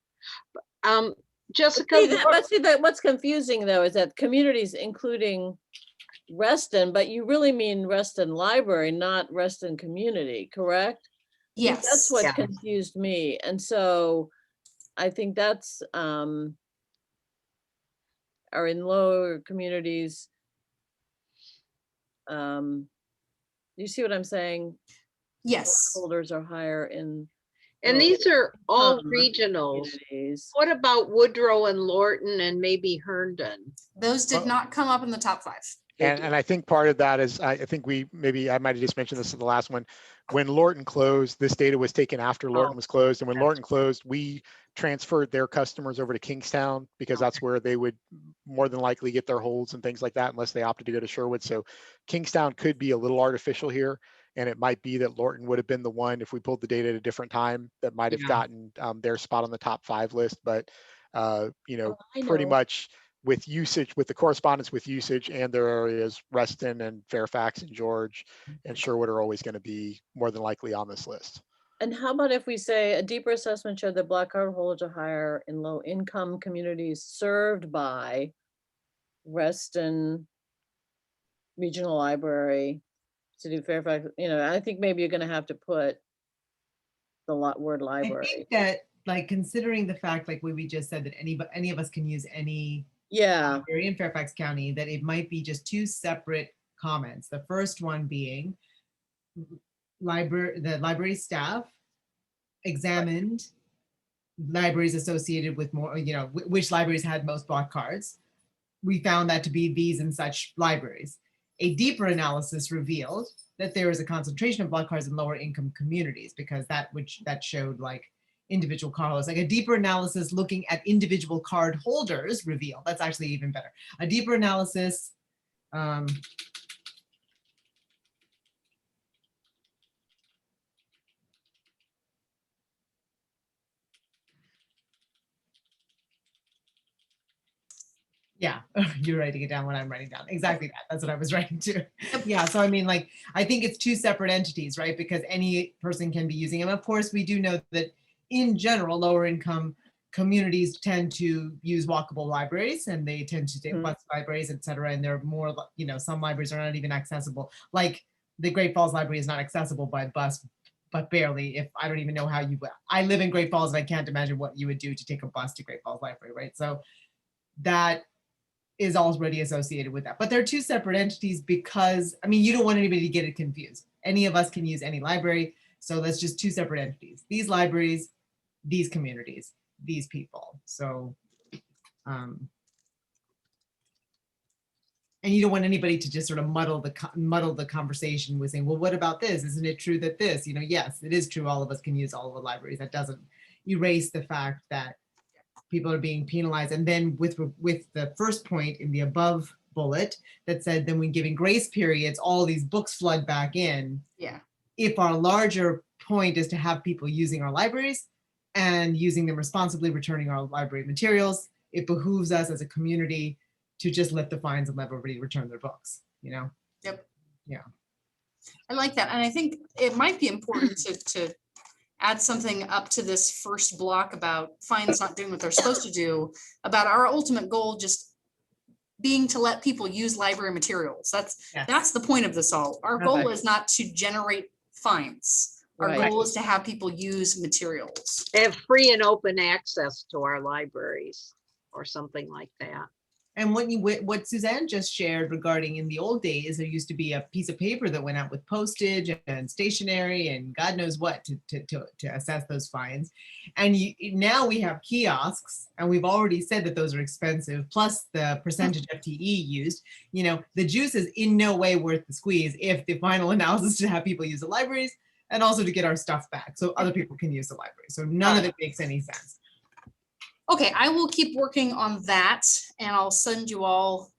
Jessica, But see that what's confusing though is that communities including Reston, but you really mean Reston Library, not Reston Community, correct? I think Yes. That's what Yeah. confused me. And so I think that's are in lower communities. You see what I'm saying? Yes. Holders are higher in and these are all income regionals. communities. What about Woodrow and Lorton and maybe Herndon? Those did Well- not come up in the top 5. And I think part of that is, I think I might have just mentioned this in the last one. When Lorton closed, this data was taken after Lorton was closed. And when Lorton closed, we transferred their customers over to Kingstown because that's where they would more than likely get their holds and things like that unless they opted to go to Sherwood. So Kingstown could be a little artificial here. And it might be that Lorton would have been the one, if we pulled the data at a different time, that might have Yeah. gotten their spot on the top 5 list. But, I pretty know. much with usage, with the correspondence with usage and their areas, Reston and Fairfax and George and Sherwood are always going to be more than likely on this list. And how about if we say a deeper assessment showed that block card holders are higher in low income communities served by Reston Regional Library, City of Fairfax, I think maybe you're gonna have to put the word I library. think that, like, considering the fact, like what we just said, that any of us can use any Yeah, library in Fairfax County, that it might be just 2 separate comments. The first one being the library staff examined libraries associated with more, which libraries had most block cards. We found that to be these and such libraries. A deeper analysis revealed that there is a concentration of block cards in lower income communities because that showed like individual card holders. Like a deeper analysis looking at individual card holders revealed, that's actually even better. A deeper analysis Yeah, you're writing it down when I'm writing down. Exactly that. That's what I was writing too. Yeah, so I mean, like, I think it's two separate entities, right? Because any person can be using them. Of course, we do know that in general, lower income communities tend to use walkable libraries and they tend to take Mhm. bus libraries, et cetera. And they're more, some libraries are not even accessible. Like the Great Falls Library is not accessible by bus, but barely. If I don't even know how you, I live in Great Falls and I can't imagine what you would do to take a bus to Great Falls Library, right? So that is already associated with that. But they're two separate entities because, I mean, you don't want anybody to get it confused. Any of us can use any library. So that's just two separate entities. These libraries, these communities, these people. So, and you don't want anybody to just sort of muddle the conversation with saying, well, what about this? Isn't it true that this, yes, it is true. All of us can use all of the libraries. That doesn't erase the fact that people are being penalized. And then with the first point in the above bullet that said, then when giving grace periods, all these books flood back in. Yeah. If our larger point is to have people using our libraries and using them responsibly, returning our library materials, it behooves us as a community to just lift the fines and let everybody return their books, Yep. Yeah. I like that. And I think it might be important to add something up to this first block about fines not doing what they're supposed to do, about our ultimate goal just being to let people use library materials. That's the point of this all. Our goal Okay. is not to generate fines. Our Right. goal is to have people use materials. They have free and open access to our libraries or something like that. And what Suzanne just shared regarding in the old days, there used to be a piece of paper that went out with postage and stationery and God knows what to assess those fines. And now we have kiosks, and we've already said that those are expensive, plus the percentage FTE used. The juice is in no way worth the squeeze if the final analysis is to have people use the libraries and also to get our stuff back so other people can use the library. So none of it makes any sense. Okay, I will keep working on that and I'll send you all,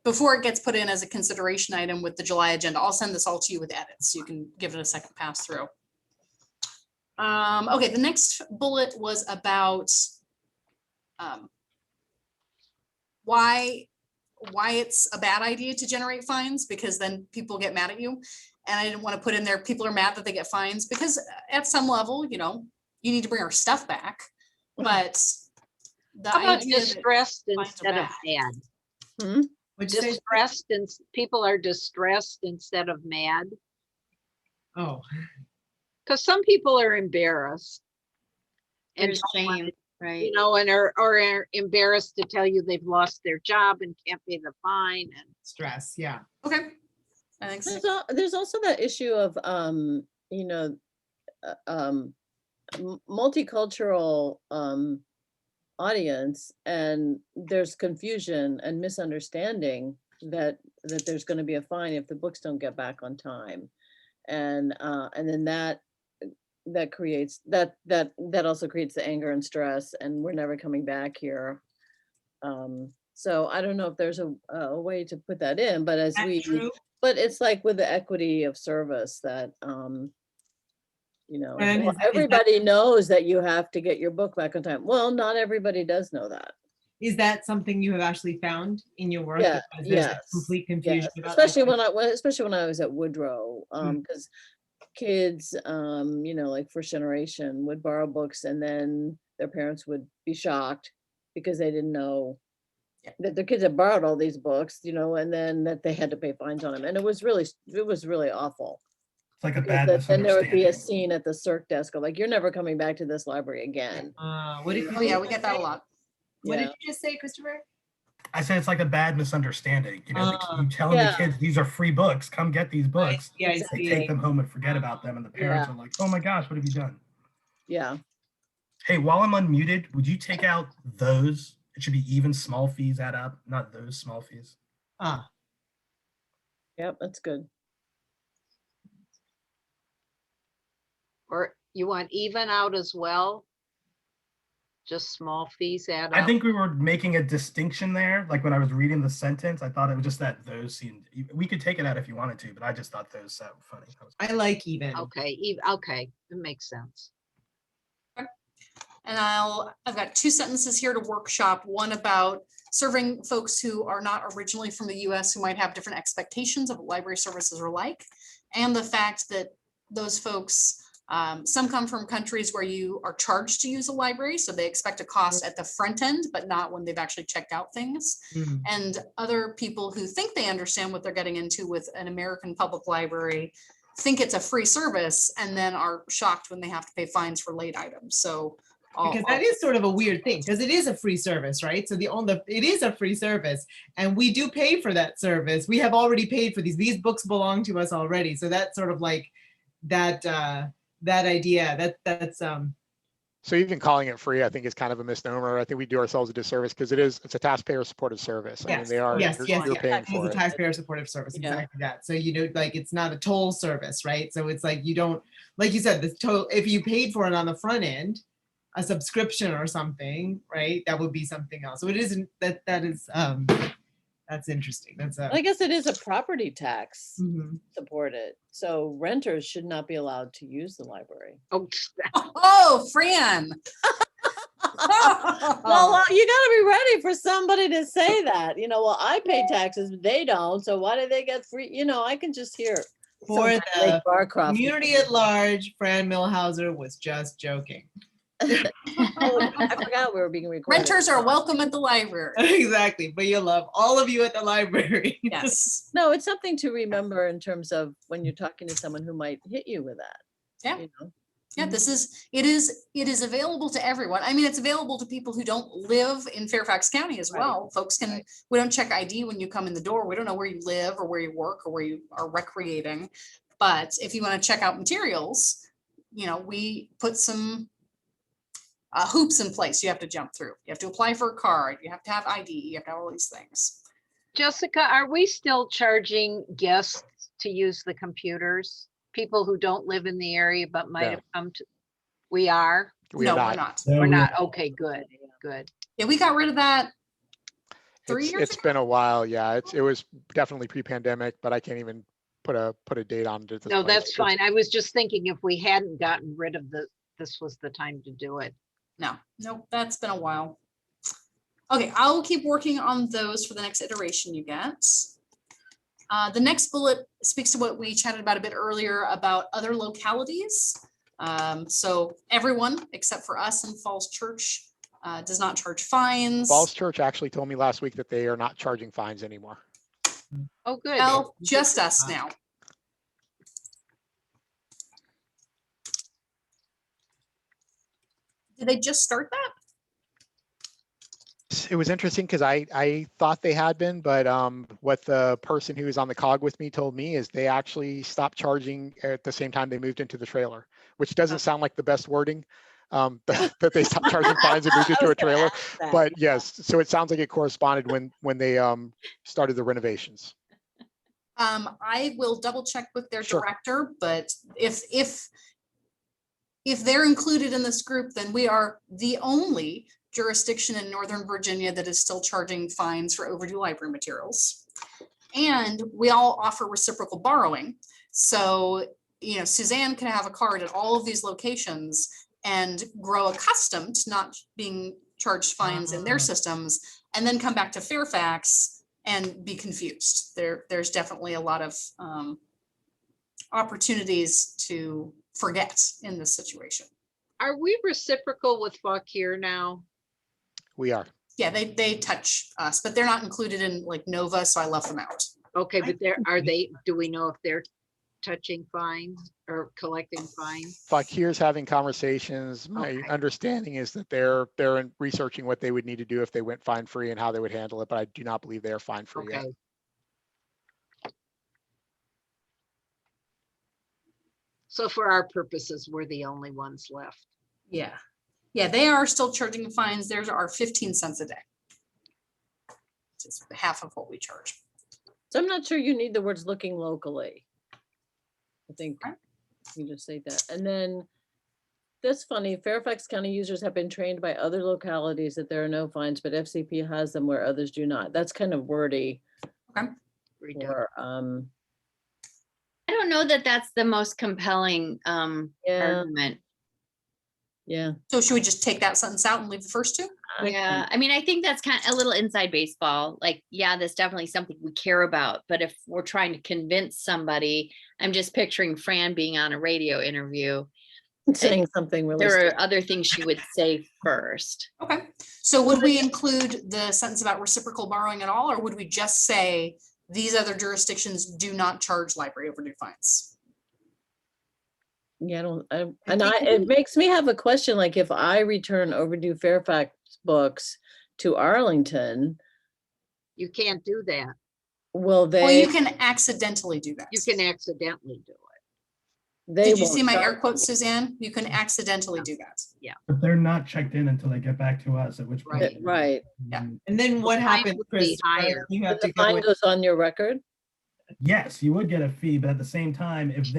before it gets put in as a consideration item with the July agenda, I'll send this all to you with edits. So you can give it a second pass through. Okay, the next bullet was about why it's a bad idea to generate fines, because then people get mad at you. And I didn't want to put in there, people are mad that they get fines, because at some level, you need to bring our stuff back. But the How about idea that distressed fines are instead of bad. mad? What'd you say? Distressed and people are distressed instead of mad. Oh, Because some people are embarrassed. And There's don't want shame, to, right? and are embarrassed to tell you they've lost their job and can't pay the fine. And stress. Yeah. Okay, I think so. There's also that issue of, multicultural audience, and there's confusion and misunderstanding that there's going to be a fine if the books don't get back on time, and then that creates that also creates the anger and stress, and we're never coming back here. So I don't know if there's a way to put that in, but but it's like with the equity of service that And well, is that- everybody knows that you have to get your book back on time. Well, not everybody does know that. Is that something you have actually found in your work? Yeah, Because there's a yes, complete confusion Yes, about especially that? especially when I was at Woodrow, because kids, like first generation would borrow books and then their parents would be shocked because they didn't know that their kids had borrowed all these books, and then that they had to pay fines on them. And it was really awful. It's like a Because bad then there would be a misunderstanding. scene at the circ desk of like, you're never coming back to this library again. What did Oh, yeah, we get that a lot. What did Yeah. you just say, Christopher? I say it's like a bad misunderstanding. You telling Yeah. the kids these are free books, come get these books. Yeah, I They see. take them home and forget about them, and the parents Yeah. are like, "Oh my gosh, what have you done?" Yeah. Hey, while I'm unmuted, would you take out those? It should be even small fees add up, not those small fees. Ah, Yep, that's good. or you want even out as well? Just small fees add I up. think we were making a distinction there. Like when I was reading the sentence, I thought it was just that those seemed. We could take it out if you wanted to, but I just thought those sounded funny. I like even. Okay, okay, it makes sense. And I've got two sentences here to workshop, one about serving folks who are not originally from the US, who might have different expectations of what library services are like. And the fact that those folks, some come from countries where you are charged to use a library, so they expect a cost at the front end, but not when they've actually checked out things. Mm. And other people who think they understand what they're getting into with an American public library think it's a free service and then are shocked when they have to pay fines for late items. So Because that is sort of a weird thing, because it is a free service, right? So it is a free service, and we do pay for that service. We have already paid for these books belong to us already. So that's sort of like that idea that's So even calling it free, I think is kind of a misnomer. I think we do ourselves a disservice because it's a taxpayer supported service. I mean, Yes, they are, yes, you're paying it's for a it. taxpayer supportive service, Yeah. exactly that. So like it's not a toll service, right? So it's like you don't, like you said, the total, if you paid for it on the front end, a subscription or something, right? That would be something else. So it isn't that's interesting. That's I guess it is a property tax Mhm. supported, so renters should not be allowed to use the library. Oh, Oh, Fran. Well, you gotta be ready for somebody to say that, well, I pay taxes, but they don't, so why do they get free? I can just hear. For some the Lake Barcroft. community at large, Fran Millhauser was just joking. Oh, I forgot we were being recorded. Renters are welcome at the library. Exactly, but you love all of you at the library. Yes. No, it's something to remember in terms of when you're talking to someone who might hit you with that. Yeah. you know? Yeah, it is available to everyone. I mean, it's available to people who don't live in Fairfax County as Right. well. Folks can, we don't check ID when you come in the door. We don't know where you live or where you work or where you are recreating. But if you want to check out materials, we put some hoops in place you have to jump through. You have to apply for a card. You have to have ID. You have to have all these things. Jessica, are we still charging guests to use the computers? People who don't live in the area but might No. have come to, we are? We No, are we're not. not. We're not, okay, good, good. Yeah, we got rid of that 3 years It's ago. been a while. Yeah, it was definitely pre-pandemic, but I can't even put a date on it at this No, point. that's fine. I was just thinking if we hadn't gotten rid of this was the time to do it. No, nope, that's been a while. Okay, I will keep working on those for the next iteration you get. The next bullet speaks to what we chatted about a bit earlier about other localities. So everyone except for us in Falls Church does not charge fines. Falls Church actually told me last week that they are not charging fines anymore. Oh, good. Well, just us now. Did they just start that? It was interesting because I thought they had been, but what the person who was on the cog with me told me is they actually stopped charging at the same time they moved into the trailer, which doesn't sound like the best wording, that they stopped charging fines and moved into a trailer. But yes, so it sounds like it corresponded when they started the renovations. I will double check with their Sure. director, but if they're included in this group, then we are the only jurisdiction in Northern Virginia that is still charging fines for overdue library materials. And we all offer reciprocal borrowing. So, Suzanne can have a card at all of these locations and grow accustomed to not being charged fines in their systems, and then come back to Fairfax and be confused. There's definitely a lot of opportunities to forget in this situation. Are we reciprocal with Fauquier now? We are. Yeah, they touch us, but they're not included in like Nova, so I left them out. Okay, but do we know if they're touching fines or collecting fines? Fakir's having conversations. My Okay. understanding is that they're researching what they would need to do if they went fine free and how they would handle it, but I do not believe they are fine free yet. Okay. So for our purposes, we're the only ones left. Yeah. Yeah, they are still charging fines. Theirs are 15 cents a day. It's half of what we charge. So I'm not sure you need the words looking locally. I think Okay. you just say that. And then that's funny. Fairfax County users have been trained by other localities that there are no fines, but FCP has them where others do not. That's kind of wordy Redundant. for, I don't know that that's the most compelling yeah, argument. yeah. So should we just take that sentence out and leave the first two? Yeah, I mean, I think that's kind of a little inside baseball. Like, yeah, that's definitely something we care about. But if we're trying to convince somebody, I'm just picturing Fran being on a radio interview. Saying something really. There stupid. are other things she would say first. Okay, so would we include the sentence about reciprocal borrowing at all, or would we just say these other jurisdictions do not charge library overdue fines? Yeah, think it makes me have a question, like if I return overdue Fairfax books to Arlington, You can't do that. will Well, they, you can accidentally do that. You can accidentally do it. they Did you won't see my air charge quotes, me? Suzanne? You can accidentally do that. But they're not checked in until they get back to us, at which point. Right. Right, Yeah. And then what fine happens, would be Chris? right? higher. You but have the to go fine with, goes on your record? Yes, you would get a fee, but at the same time, if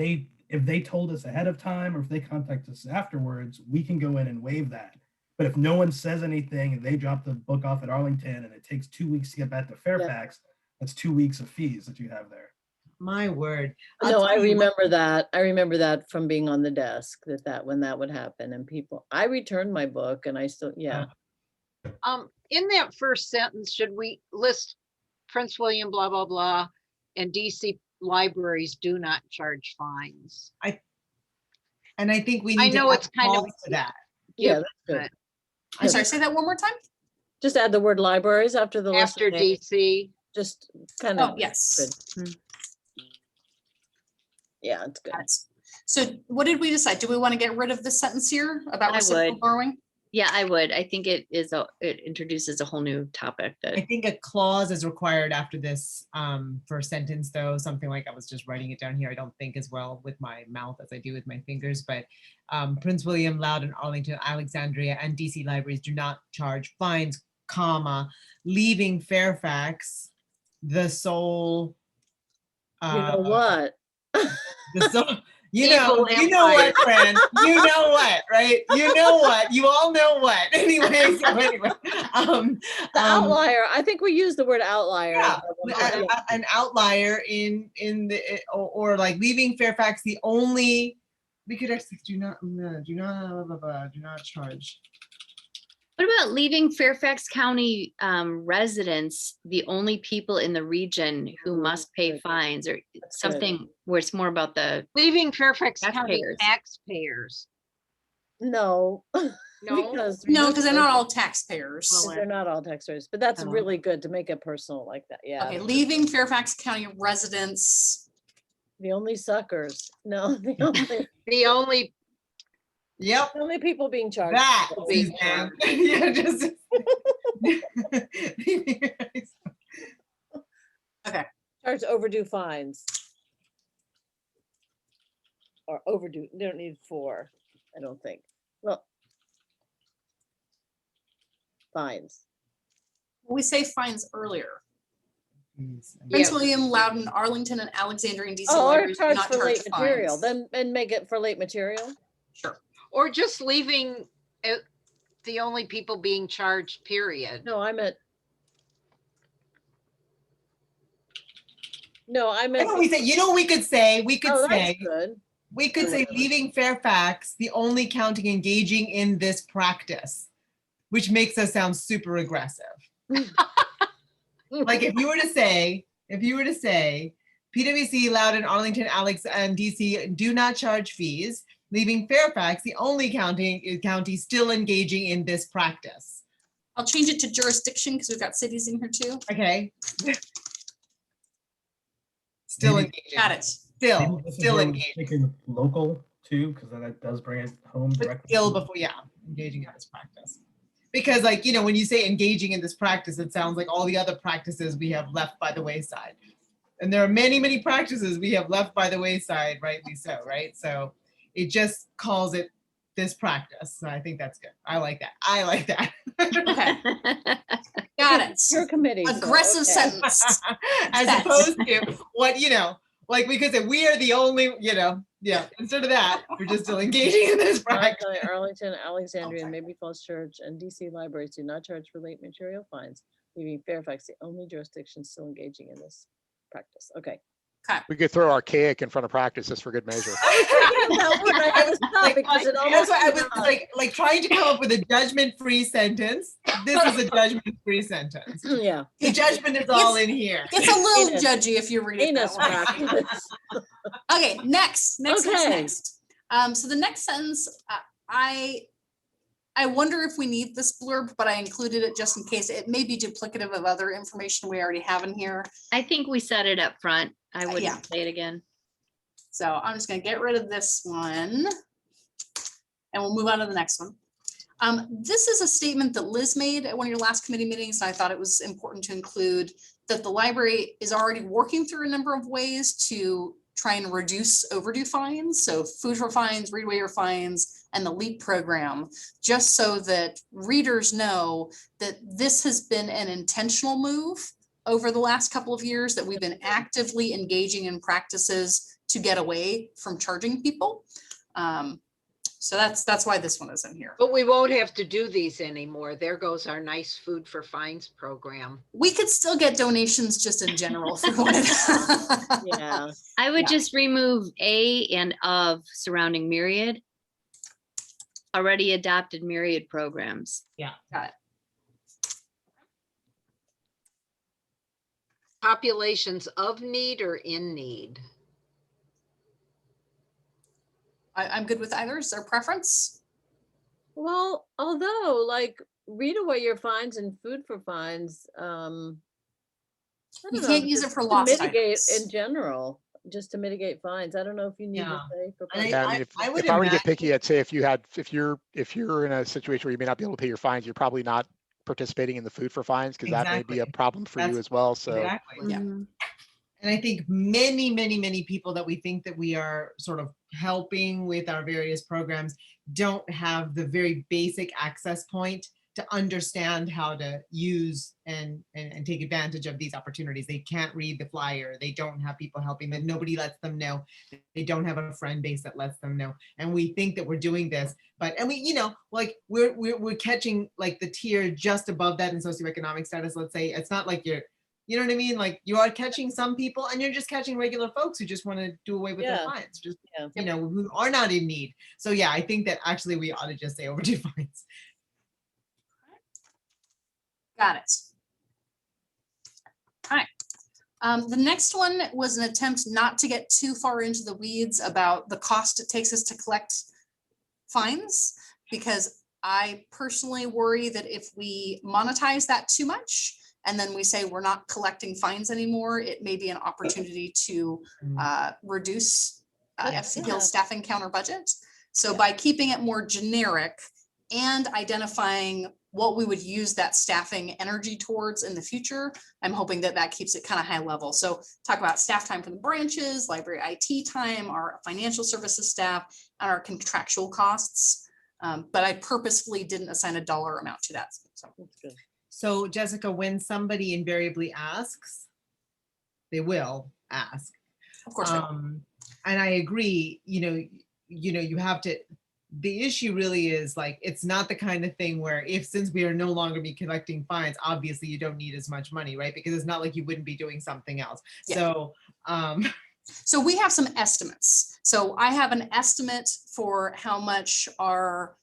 they told us ahead of time, or if they contact us afterwards, we can go in and waive that. But if no one says anything and they drop the book off at Arlington and it takes 2 weeks to get back to Fairfax, that's 2 weeks of fees that you have there. my word. I'll No, I tell you what- remember that. I remember that from being on the desk, when that would happen and people, I returned my book and I still, yeah. In that first sentence, should we list Prince William, blah, blah, blah, and DC libraries do not charge fines? And I think we I need to know add it's kind of clause to that. Yeah, Give that's good. it I'm sorry, say that one more time? Just add the word libraries after the list. After of names, DC, just kind of. Oh, yes. Good. Yeah, it's good. Got it. So what did we decide? Do we want to get rid of this sentence here about I reciprocal would. borrowing? Yeah, I would. I think it introduces a whole new topic I that, think a clause is required after this first sentence, though, something like I was just writing it down here. I don't think as well with my mouth as I do with my fingers, but Prince William, Loudoun, Arlington, Alexandria, and DC libraries do not charge fines, comma, leaving Fairfax the sole. You know what? The sole, Evil you know empire. what, friend? You know what, right? You know what? You all know what. Anyway, so anyway, The outlier, I think we use the word outlier. yeah, Yeah. an outlier in the or like leaving Fairfax the only. We could actually do not charge. what about leaving Fairfax County residents, the only people in the region who Ooh, must pay good. fines or That's good. something where it's more about the, leaving Fairfax County Taxpayers. taxpayers. No. No, No, because they're not all taxpayers. Well, They're not all taxpayers, but that's Oh. really good to make it personal like that. Yeah. Okay, leaving Fairfax County residents. The only suckers. No, the only, Yep, the only people being charged. that will be Suzanne. Yeah, just. Charge overdue fines. Or overdue, they don't need 4, I don't think. Well. Fines. We say fines earlier. Please. Prince Yeah. William, Loudoun, Arlington, and Alexandria and DC Oh, or libraries do charge not for charge late material, fines. then, and make it for late material? Sure. or just leaving the only people being charged, period. No, I meant. No, I I meant. know we say, we could say, Oh, that's say, good. we could say leaving Fairfax, the only county engaging in this practice, which makes us sound super aggressive. Like if you were to say, PwC, Loudoun, Arlington, Alex, and DC do not charge fees, leaving Fairfax, the only county still engaging in this practice. I'll change it to jurisdiction because we've got cities in here too. Okay. Still Maybe- engaging. Got it. Still Maybe this is where we engaging. stick with local too, because that does bring it home But directly. still before, yeah, engaging in this practice. Because like, when you say engaging in this practice, it sounds like all the other practices we have left by the wayside. And there are many, many practices we have left by the wayside, rightly so, right? So it just calls it this practice. So I think that's good. I like that. Okay, got it. Your committee. so, Aggressive okay. sentence. As Yes. opposed to what, like we could say, we are the only, instead of that, we're just still engaging in this practice. Arlington, Alexandria, and Maybe Falls Church and DC libraries do not charge for late material fines, leaving Fairfax the only jurisdiction still engaging in this practice. Okay. We could throw archaic in front of practice just for good measure. That word I had to stop because it That's almost why I came was out. like trying to come up with a judgment-free sentence. This is a judgment-free sentence. Yeah. The judgment is all in here. It's a little Anus. judgy if you read it Anus that way. practice. Okay, next. Okay. So the next sentence, I wonder if we need this blurb, but I included it just in case. It may be duplicative of other information we already have in here. I think we said it up front. I Yeah. wouldn't say it again. So I'm just gonna get rid of this one. And we'll move on to the next one. This is a statement that Liz made at one of your last committee meetings. And I thought it was important to include that the library is already working through a number of ways to try and reduce overdue fines. So food for fines, read waiver fines, and the LEAP program, just so that readers know that this has been an intentional move over the last couple of years, that we've been actively engaging in practices to get away from charging people. So that's why this one is in here. But we won't have to do these anymore. There goes our nice food for fines program. We could still get donations just in general if we wanted. Yeah. I would Yeah. just remove a and of surrounding Myriad. Already adopted Myriad programs. Got it. Populations of need or in need? I'm good with either. Is there a preference? Well, although like read away your fines and food for fines, I You don't know, can't use it just for to lost mitigate items. in general, just to mitigate fines. I don't know if you need to Yeah. say. for And fines. Yeah, I mean, I would if I were to get imagine- picky, I'd say if you're in a situation where you may not be able to pay your fines, you're probably not participating in the food for fines, because that may be a Exactly. problem for you That's as well. So Exactly. Yeah. Mhm. And I think many people that we think that we are sort of helping with our various programs don't have the very basic access point to understand how to use and take advantage of these opportunities. They can't read the flyer. They don't have people helping them. Nobody lets them know. They don't have a friend base that lets them know. And we think that we're doing this, and we, like we're catching like the tier just above that in socioeconomic status. Let's say it's not like you're, you know what I mean? Like you are catching some people and you're just catching regular folks who just want to do away with their Yeah. fines, just, Yeah. who are not in need. So yeah, I think that actually we ought to just say overdue fines. Got it. All right. The next one was an attempt not to get too far into the weeds about the cost it takes us to collect fines, because I personally worry that if we monetize that too much and then we say we're not collecting fines anymore, it may be an opportunity to reduce FCPL's staffing counter budget. So by keeping it more generic and identifying what we would use that staffing energy towards in the future, I'm hoping that that keeps it kind of high level. So talk about staff time from the branches, library IT time, our financial services staff, and our contractual costs. But I purposefully didn't assign a dollar amount to that. So That's good. So Jessica, when somebody invariably asks, they will ask. of course, they will. And I agree, you have to, the issue really is like, it's not the kind of thing where since we are no longer be collecting fines, obviously you don't need as much money, right? Because it's not like you wouldn't be doing something else. Yeah. So, So we have some estimates. So I have an estimate for how much our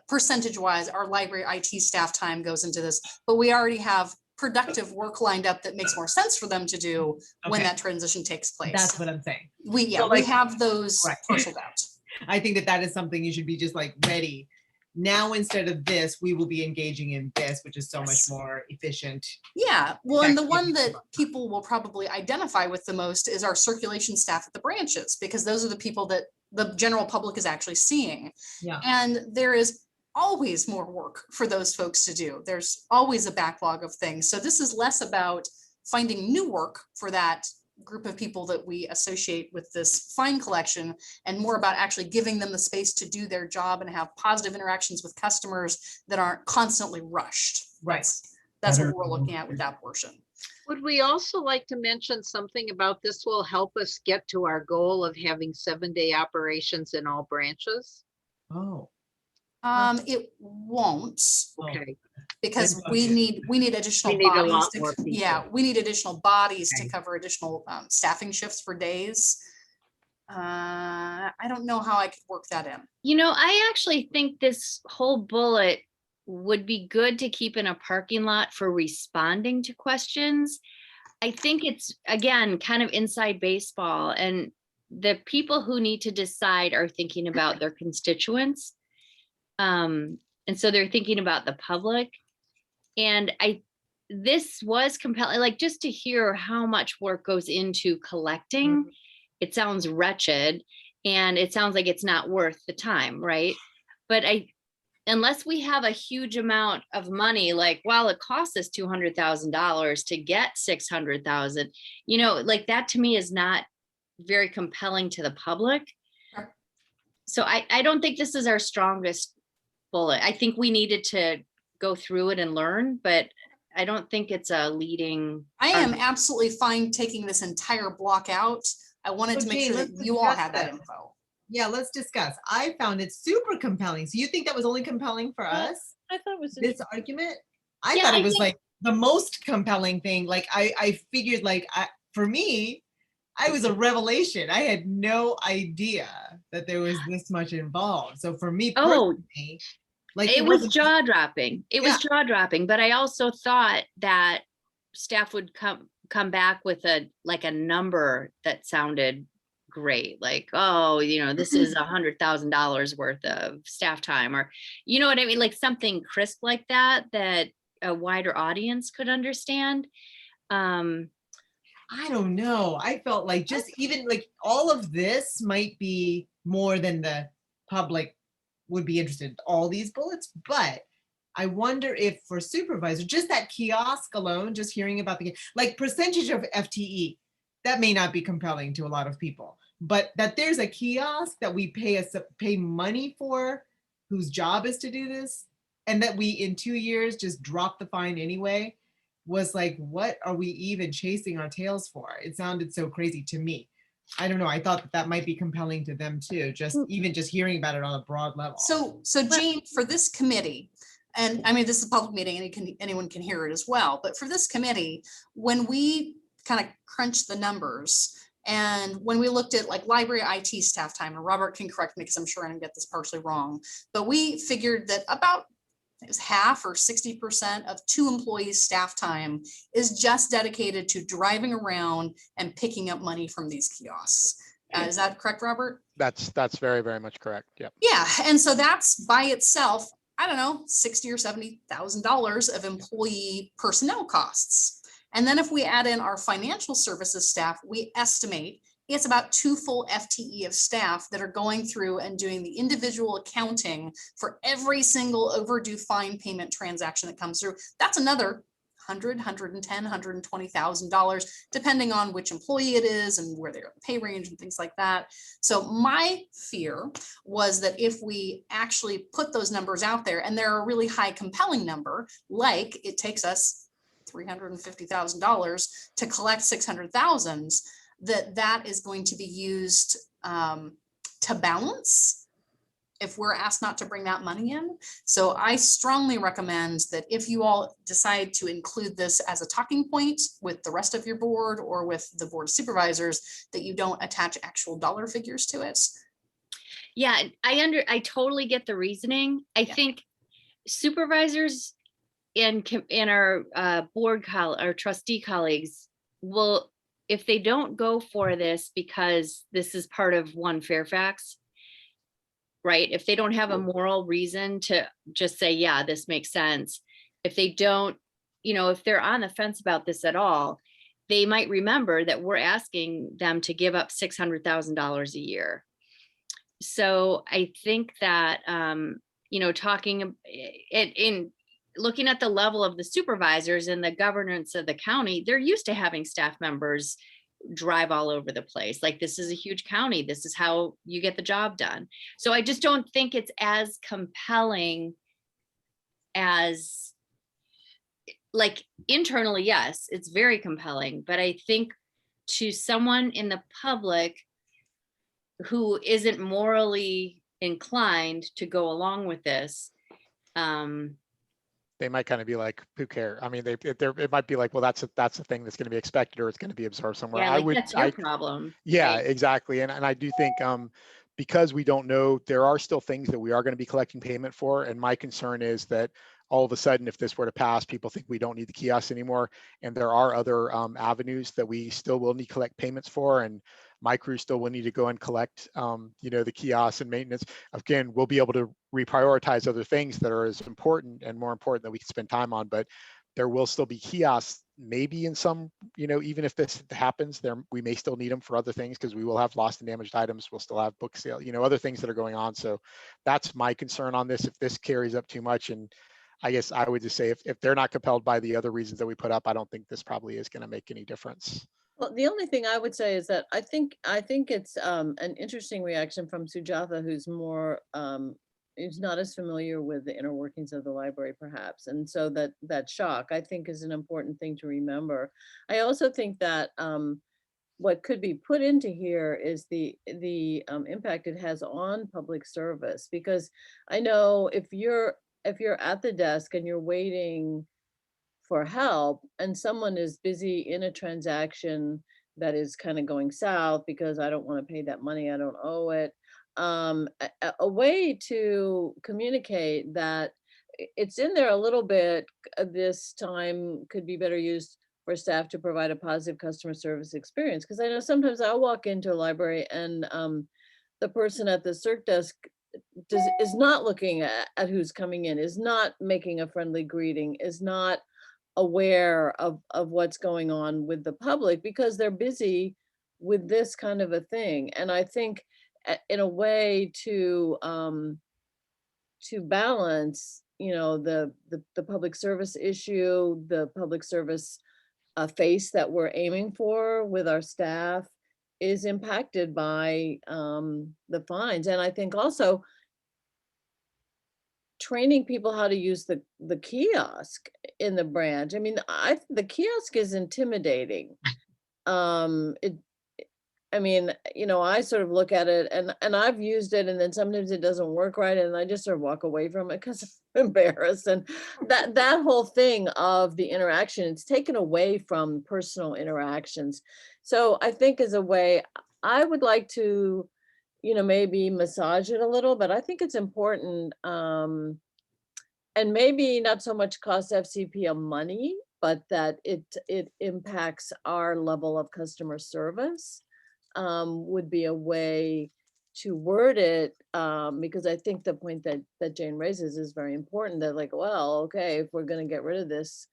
percentage wise, our library IT staff time goes into this, but we already have productive work lined up that makes more sense for them to do when Okay. that transition takes place. that's what I'm saying. We So, we like- have those Right. parceled out. I think that is something you should be just like ready. Now, instead of this, we will be engaging in this, which is so much Yes. more efficient. Yeah, well, and the Effective one use that of people will probably identify with the most is our circulation staff at the branches, because those are the people that the general public is actually seeing. Yeah. And there is always more work for those folks to do. There's always a backlog of things. So this is less about finding new work for that group of people that we associate with this fine collection, and more about actually giving them the space to do their job and have positive interactions with customers that aren't constantly rushed. Right. That's what Better we're looking at with that portion. Would we also like to mention something about this will help us get to our goal of having 7-day operations in all branches? Oh. It won't, Oh. Okay, Because And we budget. need additional We need a bodies lot to, more yeah, people. we need additional bodies to Okay. cover additional staffing shifts for days. I don't know how I could work that in. You know, I actually think this whole bullet would be good to keep in a parking lot for responding to questions. I think it's, again, kind of inside baseball, and the people who need to decide are thinking about their constituents. And so they're thinking about the public. And this was compelling, like, just to hear how much work goes into collecting. It sounds wretched, and it sounds like it's not worth the time, right? But unless we have a huge amount of money, like, well, it costs us $200,000 to get 600,000, you know, like, that to me is not very compelling to the public. Sure. So I don't think this is our strongest bullet. I think we needed to go through it and learn, but I don't think it's a leading. I am absolutely fine taking this entire block out. I wanted So to make Jane, sure that let's you all discuss had that that. info. Yeah, let's discuss. I found it super compelling. So you think that was only compelling for Well, us? I thought it was. This argument? I Yeah, thought I it was think- like the most compelling thing. Like I figured like for me, I was a revelation. I had no idea that there was this much involved. So for me Oh, personally, like it was wasn't- jaw dropping. It was jaw dropping, but I also thought that staff would come back with a number that sounded great, like, oh, you know, this is $100,000 worth of staff time, or, you know what I mean, like something crisp like that a wider audience could understand. I don't know. I felt like just even like all of this might be more than the public would be interested in, all these bullets, but I wonder if for supervisor, just that kiosk alone, just hearing about the like percentage of FTE, that may not be compelling to a lot of people, but that there's a kiosk that we pay money for, whose job is to do this, and that we in 2 years just drop the fine anyway, was like, what are we even chasing our tails for? It sounded so crazy to me. I don't know. I thought that might be compelling to them too, just even just hearing about it on a broad level. So Jane, for this committee, and I mean, this is a public meeting and anyone can hear it as well, but for this committee, when we kind of crunched the numbers and when we looked at like library IT staff time, and Robert can correct me because I'm sure I'm gonna get this partially wrong, but we figured that about it was half or 60% of 2 employees' staff time is just dedicated to driving around and picking up money from these kiosks. Is that correct, Robert? That's very, very much correct. Yep. Yeah, and so that's by itself, I don't know, $60,000 or $70,000 of employee personnel costs. And then if we add in our financial services staff, we estimate it's about 2 full FTE of staff that are going through and doing the individual accounting for every single overdue fine payment transaction that comes through. That's another $100,000, $110,000, $120,000, depending on which employee it is and where they're in the pay range and things like that. So my fear was that if we actually put those numbers out there, and they're a really high compelling number, like it takes us $350,000 to collect 600,000, that is going to be used to balance if we're asked not to bring that money in. So I strongly recommend that if you all decide to include this as a talking point with the rest of your board or with the board of supervisors, that you don't attach actual dollar figures to it. Yeah, I totally get the reasoning. I think supervisors and our our trustee colleagues will, if they don't go for this because this is part of One Fairfax, right? If they don't have a moral reason to just say, yeah, this makes sense. If they don't, you know, if they're on the fence about this at all, they might remember that we're asking them to give up $600,000 a year. So I think that, you know, talking in looking at the level of the supervisors and the governance of the county, they're used to having staff members drive all over the place. Like, this is a huge county. This is how you get the job done. So I just don't think it's as compelling as, like, internally, yes, it's very compelling, but I think to someone in the public who isn't morally inclined to go along with this, they might kind of be like, who cares? I mean, it might be like, well, that's a thing that's going to be expected, or it's going to be absorbed somewhere. Yeah, I like would, that's your problem. yeah, right? exactly. And I do think because we don't know, there are still things that we are going to be collecting payment for. And my concern is that all of a sudden, if this were to pass, people think we don't need the kiosks anymore. And there are other avenues that we still will need to collect payments for. And my crew still will need to go and collect, the kiosks and maintenance. Again, we'll be able to reprioritize other things that are as important and more important that we can spend time on. But there will still be kiosks, maybe in some, even if this happens, we may still need them for other things, because we will have lost and damaged items. We'll still have book sale, other things that are going on. So that's my concern on this. If this carries up too much, and I guess I would just say if they're not compelled by the other reasons that we put up, I don't think this probably is going to make any difference. Well, the only thing I would say is that I think it's an interesting reaction from Sujatha, who's more who's not as familiar with the inner workings of the library, perhaps, and so that shock, I think, is an important thing to remember. I also think that what could be put into here is the impact it has on public service, because I know if you're at the desk and you're waiting for help and someone is busy in a transaction that is kind of going south because I don't want to pay that money, I don't owe it. A way to communicate that it's in there a little bit, this time could be better used for staff to provide a positive customer service experience. Because I know sometimes I'll walk into a library and the person at the CERC desk is not looking at who's coming in, is not making a friendly greeting, is not aware of what's going on with the public, because they're busy with this kind of a thing. And I think in a way to balance, the public service issue, the public service face that we're aiming for with our staff is impacted by the fines. And I think also training people how to use the kiosk in the branch. I mean, the kiosk is intimidating. I mean, I sort of look at it and I've used it, and then sometimes it doesn't work right, and I just sort of walk away from it because I'm embarrassed. And that whole thing of the interaction, it's taken away from personal interactions. So I think as a way, I would like to maybe massage it a little, but I think it's important, and maybe not so much cost FCPL money, but that it impacts our level of customer service, would be a way to word it, because I think the point that Jane raises is very important, that like, well, okay, if we're going to get rid of this,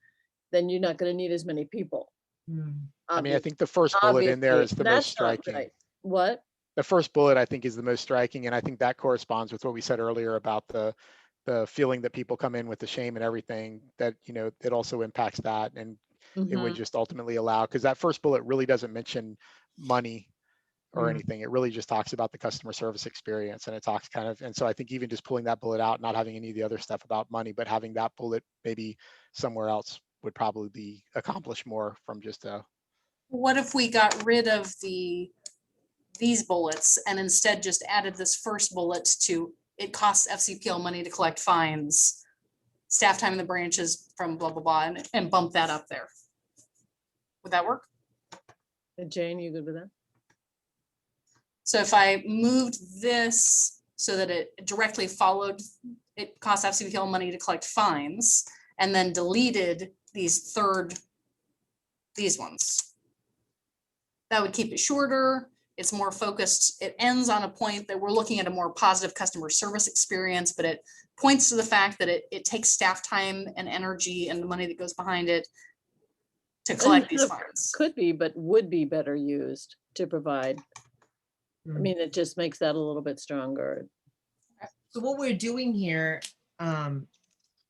then you're not going to need as many people. I mean, I think the first bullet in there is the most striking. Right. What? The first bullet, I think, is the most striking. And I think that corresponds with what we said earlier about the feeling that people come in with the shame and everything, that, it also impacts that. And it would just ultimately allow, because that first bullet really doesn't mention money or anything. It really just talks about the customer service experience, and it talks and so I think even just pulling that bullet out, not having any of the other stuff about money, but having that bullet maybe somewhere else would probably be accomplished more from just What if we got rid of these bullets and instead just added this first bullet to, it costs FCPL money to collect fines, staff time in the branches from blah, blah, blah, and bump that up there? Would that work? Jane, you good with that? So if I moved this so that it directly followed, it costs FCPL money to collect fines, and then deleted these ones. That would keep it shorter. It's more focused. It ends on a point that we're looking at a more positive customer service experience, but it points to the fact that it takes staff time and energy and the money that goes behind it to collect these fines. Could be, but would be better used to provide. I mean, it just makes that a little bit stronger. So what we're doing here,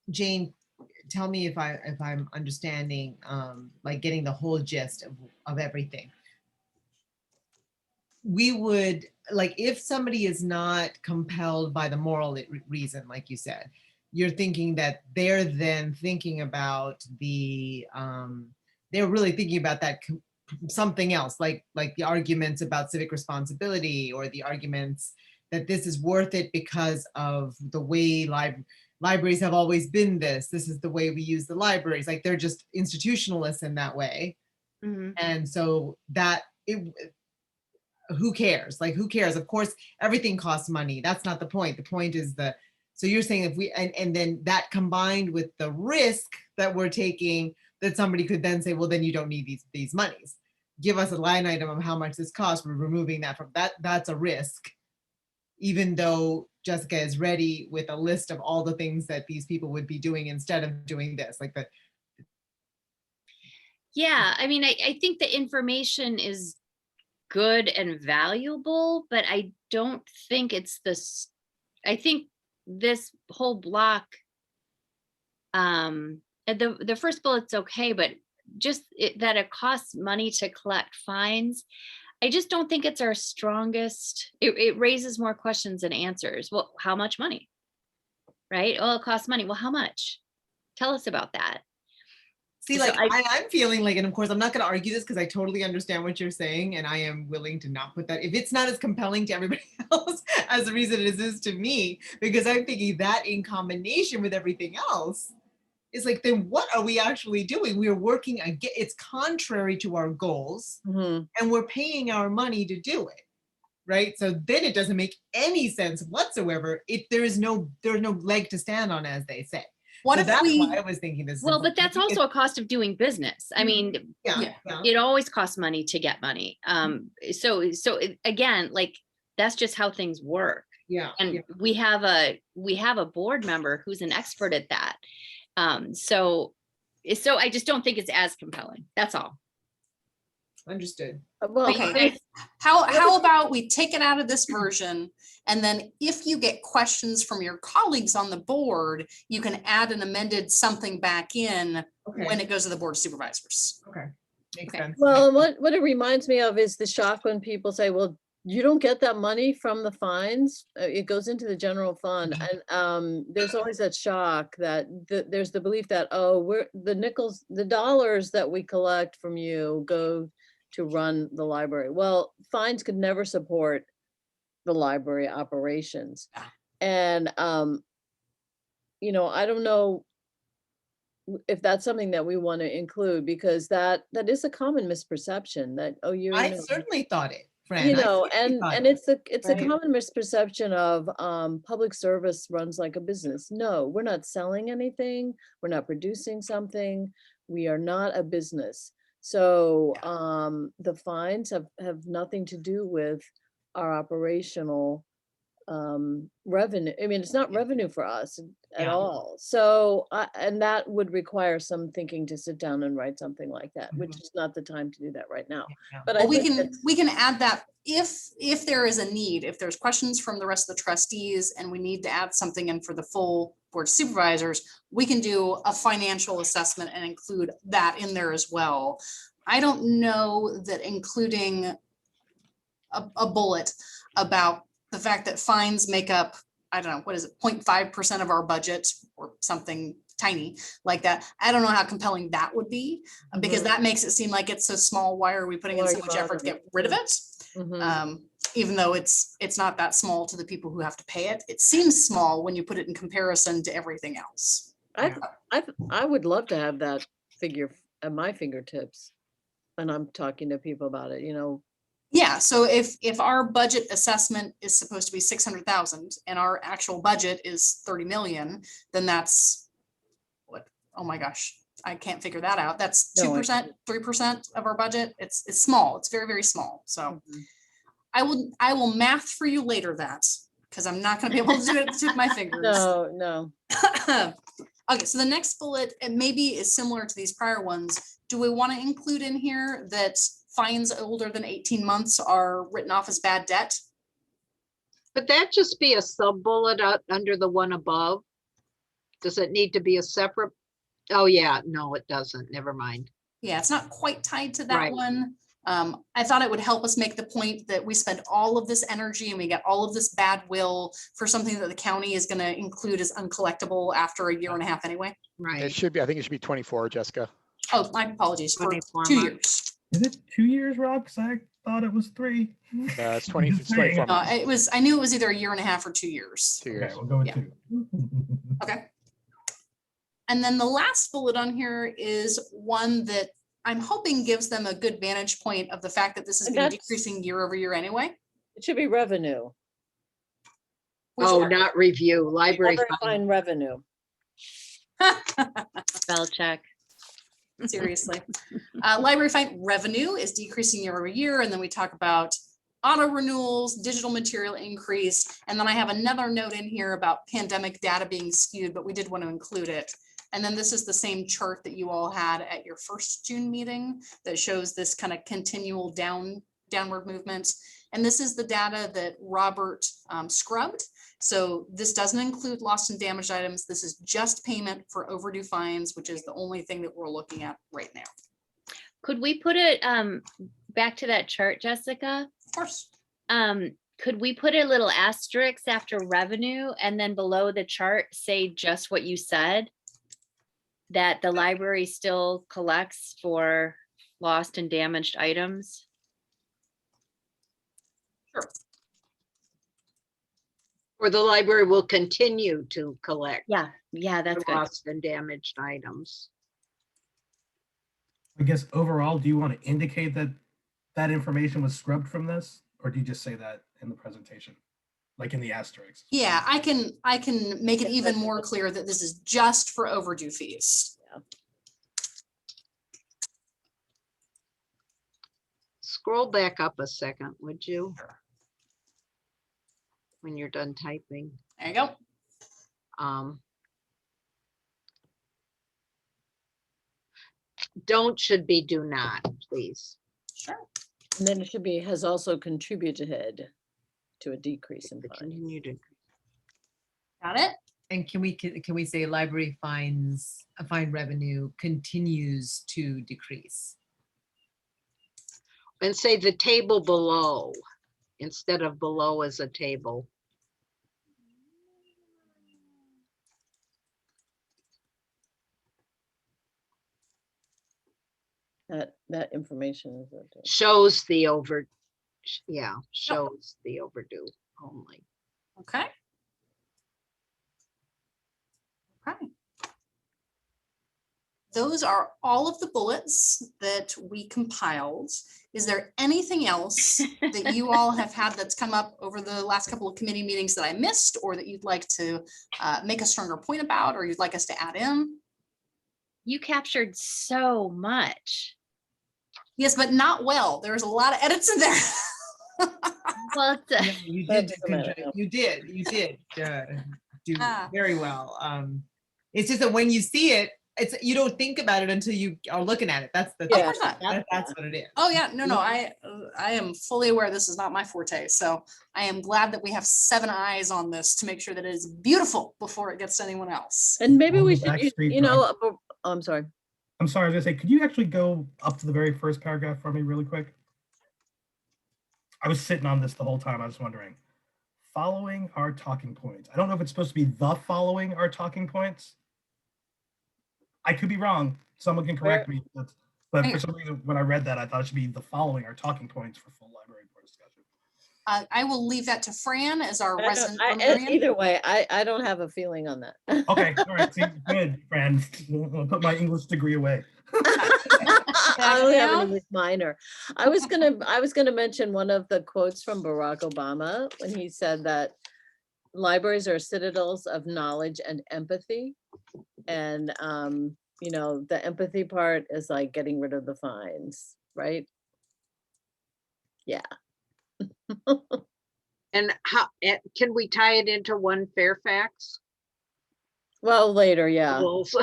Jane, tell me if I'm understanding, like getting the whole gist of everything. We would, like, if somebody is not compelled by the moral reason, like you said, you're thinking that they're then thinking about they're really thinking about that something else, like the arguments about civic responsibility, or the arguments that this is worth it because of the way libraries have always been this. This is the way we use the libraries. Like they're just institutionalists in that way. Mhm. And so that who cares? Like who cares? Of course, everything costs money. That's not the point. The point is so you're saying if we, and then that combined with the risk that we're taking, that somebody could then say, well, then you don't need these monies. Give us a line item of how much this costs. We're removing that from that. That's a risk. Even though Jessica is ready with a list of all the things that these people would be doing instead of doing this, like that. Yeah, I mean, I think the information is good and valuable, but I don't think it's this, I think this whole block, the first bullet's okay, but just that it costs money to collect fines. I just don't think it's our strongest, it raises more questions than answers. Well, how much money? Right? Oh, it costs money. Well, how much? Tell us about that. See, So like I'm feeling like, and of course, I'm not going to argue this because I totally understand what you're saying, and I am willing to not put that. If it's not as compelling to everybody else as the reason it is to me, because I'm thinking that in combination with everything else, is like, then what are we actually doing? We're working again. It's contrary to our goals, Mhm. and we're paying our money to do it, right? So then it doesn't make any sense whatsoever. There's no leg to stand on, as they say. What So if that's we, why I was thinking this. is Well, but important. I that's think also a cost of doing business. I mean, yeah. it always costs money to get money. So again, like, that's just how things work. Yeah. And we have a board member who's an expert at that. So I just don't think it's as compelling. That's all. Understood. Well, okay, I was- how about we take it out of this version? And then if you get questions from your colleagues on the board, you can add an amended something back in when Okay. it goes to the board of supervisors. Okay. Makes Okay. sense. Well, what it reminds me of is the shock when people say, well, you don't get that money from the fines. It goes into the general fund. And there's always that shock that there's the belief that, oh, the dollars that we collect from you go to run the library. Well, fines could never support the library operations. And, I don't know if that's something that we want to include, because that is a common misperception that, oh, I certainly thought it, Fran. I certainly thought and it. it's a Right. common misperception of public service runs like a business. No, we're not selling anything. We're not producing something. We are not a business. So the fines have nothing to do with our operational revenue. I mean, it's not revenue for us at Yeah. all. So, and that would require some thinking to sit down and write something like that, which Mhm. is not the time to do that right now. Yeah. But Well, I think that's- we can add that if there is a need, if there's questions from the rest of the trustees and we need to add something in for the full board of supervisors, we can do a financial assessment and include that in there as well. I don't know that including a bullet about the fact that fines make up, I don't know, what is it, 0.5% of our budget or something tiny like that. I don't know how compelling that would be, because Mhm. that makes it seem like it's so small. Why are we putting in Why so are much you effort to get bothering? rid of it? Mhm. Even though it's not that small to the people who have to pay it. It seems small when you put it in comparison to everything else. I would love to have that figure at my fingertips. And I'm talking to people about it, Yeah, so if our budget assessment is supposed to be 600,000 and our actual budget is 30 million, then that's what, oh my gosh, I can't figure that out. That's No, I 2%, 3% of our budget. It's small. It's very, very small. So Mhm. I will math for you later that, because I'm not gonna be able to do it at the tip of my fingers. No. Okay, so the next bullet, and maybe is similar to these prior ones. Do we want to include in here that fines older than 18 months are written off as bad debt? Could that just be a sub bullet out under the one above? Does it need to be a separate? Oh, yeah, no, it doesn't. Never mind. Yeah, it's not quite tied to that Right. one. I thought it would help us make the point that we spend all of this energy and we get all of this bad will for something that the county is gonna include as uncollectible after a year and a half anyway. It Right. should be, I think it should be 24, Jessica. Oh, my apologies, for 24 2 months. years. Is it 2 years, Rob? Because thought it was 3. It's 20, Just it's 24 saying. months. I knew it was either a year and a half or 2 years. 2 Okay, years. we'll go with Yeah. 2. Okay. And then the last bullet on here is one that I'm hoping gives them a good vantage point of the fact that this has And been that's- decreasing year over year anyway. It should be revenue. Which Oh, one? not review, library Library fine. fine revenue. Spell check. Seriously. Library fine revenue is decreasing year over year. And then we talk about auto renewals, digital material increase. And then I have another note in here about pandemic data being skewed, but we did want to include it. And then this is the same chart that you all had at your first June meeting that shows this kind of continual downward movement. And this is the data that Robert scrubbed. So this doesn't include lost and damaged items. This is just payment for overdue fines, which is the only thing that we're looking at right now. Could we put it back to that chart, Jessica? Of course. Could we put a little asterisk after revenue and then below the chart say just what you said? That the library still collects for lost and damaged items? Or the library will continue to collect Yeah, that's good. lost and damaged items. I guess overall, do you want to indicate that that information was scrubbed from this? Or do you just say that in the presentation? Like in the asterisks? Yeah, I can make it even more clear that this is just for overdue fees. Scroll back up a second, would you? When you're done typing. There you go. Don't should be do not, please. Sure. And then it should be, has also contributed to a decrease in The fines. continued increase. Got it? And can we say library fines, fine revenue continues to decrease? And say the table below, instead of below as a table. That information is. Shows the shows the overdue only. Okay. Okay. Those are all of the bullets that we compiled. Is there anything else that you all have had that's come up over the last couple of committee meetings that I missed, or that you'd like to make a stronger point about, or you'd like us to add in? You captured so much. Yes, but not well. There's a lot of edits in there. Well, it's Yeah, you That's did, a minute. you did do Ah. very well. It's just that when you see it, you don't think about it until you are looking at it. That's the, Of Yeah. course not. that's what it is. Oh, yeah, no, I am fully aware this is not my forte, so I am glad that we have 7 eyes on this to make sure that it is beautiful before it gets to anyone else. And maybe On we the should, back street you know, drive. I'm sorry. I'm sorry, I was gonna say, could you actually go up to the very first paragraph for me really quick? I was sitting on this the whole time. I was wondering, following our talking points. I don't know if it's supposed to be the following our talking points. I could be wrong. Someone can correct me. But for some reason, when I read that, I thought it should be the following our talking points for full library board discussion. I will leave that to Fran as our I don't- resident I- grammarian. Either way, I don't have a feeling on that. Okay, all right, see, good, friend. I'll put my English degree away. I only have down? an English minor. I was gonna mention one of the quotes from Barack Obama when he said that libraries are citadels of knowledge and empathy. And you know, the empathy part is like getting rid of the fines, right? Yeah. And how, can we tie it into one Fairfax? Well, later, yeah, rules?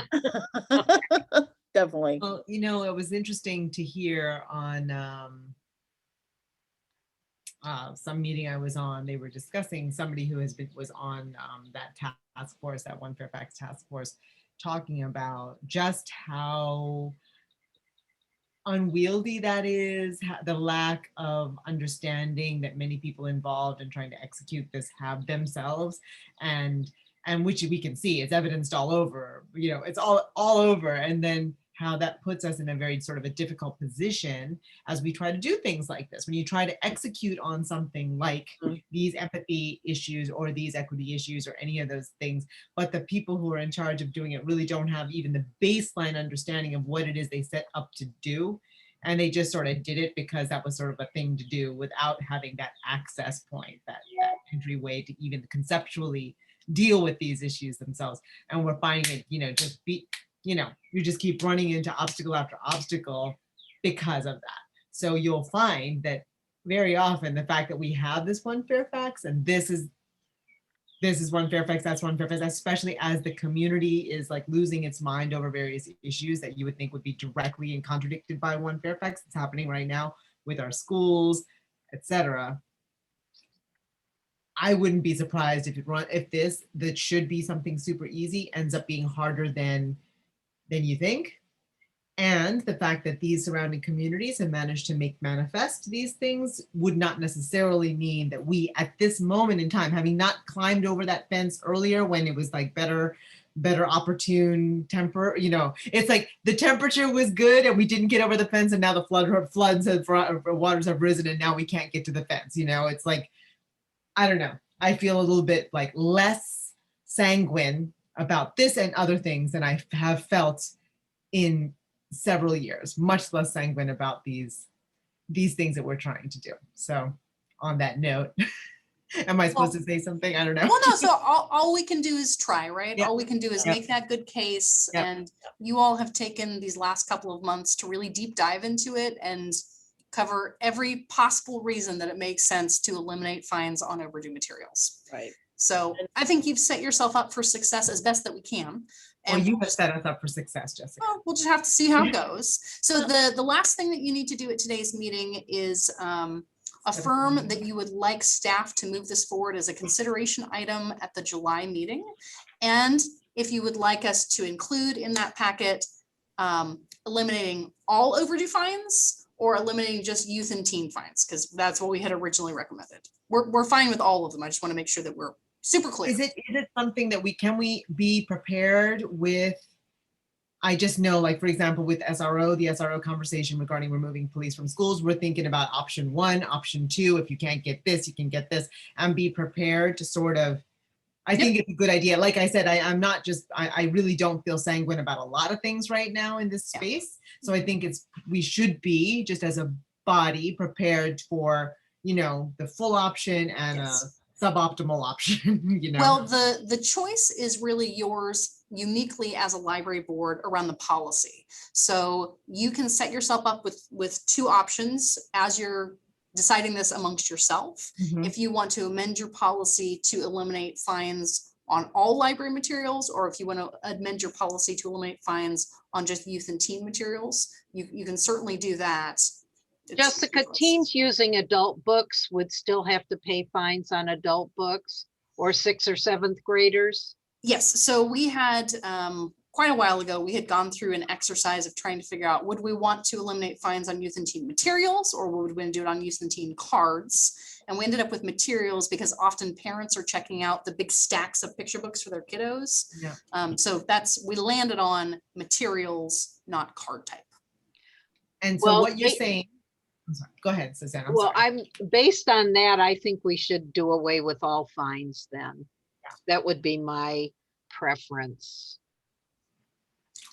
definitely. Well, you know, it was interesting to hear on some meeting I was on, they were discussing somebody who was on that task force, that One Fairfax task force, talking about just how unwieldy that is, the lack of understanding that many people involved in trying to execute this have themselves, and which we can see it's evidenced all over, you know, it's all over, and then how that puts us in a very sort of a difficult position as we try to do things like this. When you try to execute on something like these empathy issues or these equity issues or any of those things, but the people who are in charge of doing it really don't have even the baseline understanding of what it is they set up to do. And they just sort of did it because that was sort of a thing to do without having that access point, that entryway to even conceptually deal with these issues themselves. And we're finding it, just you just keep running into obstacle after obstacle because of that. So you'll find that very often the fact that we have this one Fairfax and this is one Fairfax, that's one Fairfax, especially as the community is like losing its mind over various issues that you would think would be directly and contradicted by one Fairfax. It's happening right now with our schools, etc. I wouldn't be surprised if this that should be something super easy ends up being harder than you think. And the fact that these surrounding communities have managed to make manifest these things would not necessarily mean that we, at this moment in time, having not climbed over that fence earlier when it was like better opportune temper, it's like the temperature was good and we didn't get over the fence and now the waters have risen and now we can't get to the fence. It's like, I don't know. I feel a little bit like less sanguine about this and other things than I have felt in several years, much less sanguine about these things that we're trying to do. So on that note, am I supposed to say something? I don't know. Well, no, so all we can do is try, right? Yep. All we can do is Yep. make that good case. Yep. And you all have taken these last couple of months to really deep dive into it and cover every possible reason that it makes sense to eliminate fines on overdue materials. Right. So I think you've set yourself up for success as best that we can. Well, And you we'll have just- set us up for success, Jessica. well, we'll just have to see how it goes. So the last thing that you need to do at today's meeting is affirm that you would like staff to move this forward as a consideration item at the July meeting. And if you would like us to include in that packet, eliminating all overdue fines or eliminating just youth and teen fines, because that's what we had originally recommended. We're fine with all of them. I just want to make sure that we're super clear. Is it something that can we be prepared with? I just know, like, for example, with the SRO conversation regarding removing police from schools, we're thinking about option 1, option 2. If you can't get this, you can get this, and be prepared to sort of, I think it's a good idea. Like I said, I really don't feel sanguine about a lot of things right now in this space. So I think we should be, just as a body, prepared for, the full option and Yes. a suboptimal option, Well, the choice is really yours uniquely as a library board around the policy. So you can set yourself up with 2 options as you're deciding this amongst yourself. Mhm. If you want to amend your policy to eliminate fines on all library materials, or if you want to amend your policy to eliminate fines on just youth and teen materials, you can certainly do that. It's Jessica, yours. teens using adult books would still have to pay fines on adult books, or 6th or 7th graders? Yes, so we had, quite a while ago, we had gone through an exercise of trying to figure out, would we want to eliminate fines on youth and teen materials, or would we do it on youth and teen cards? And we ended up with materials because often parents are checking out the big stacks of picture books for their kiddos. Yeah. So we landed on materials, not card type. And so Well, what you're they- saying, I'm sorry, go ahead, Suzanne. I'm Well, sorry. based on that, I think we should do away with all fines then. That would be my preference,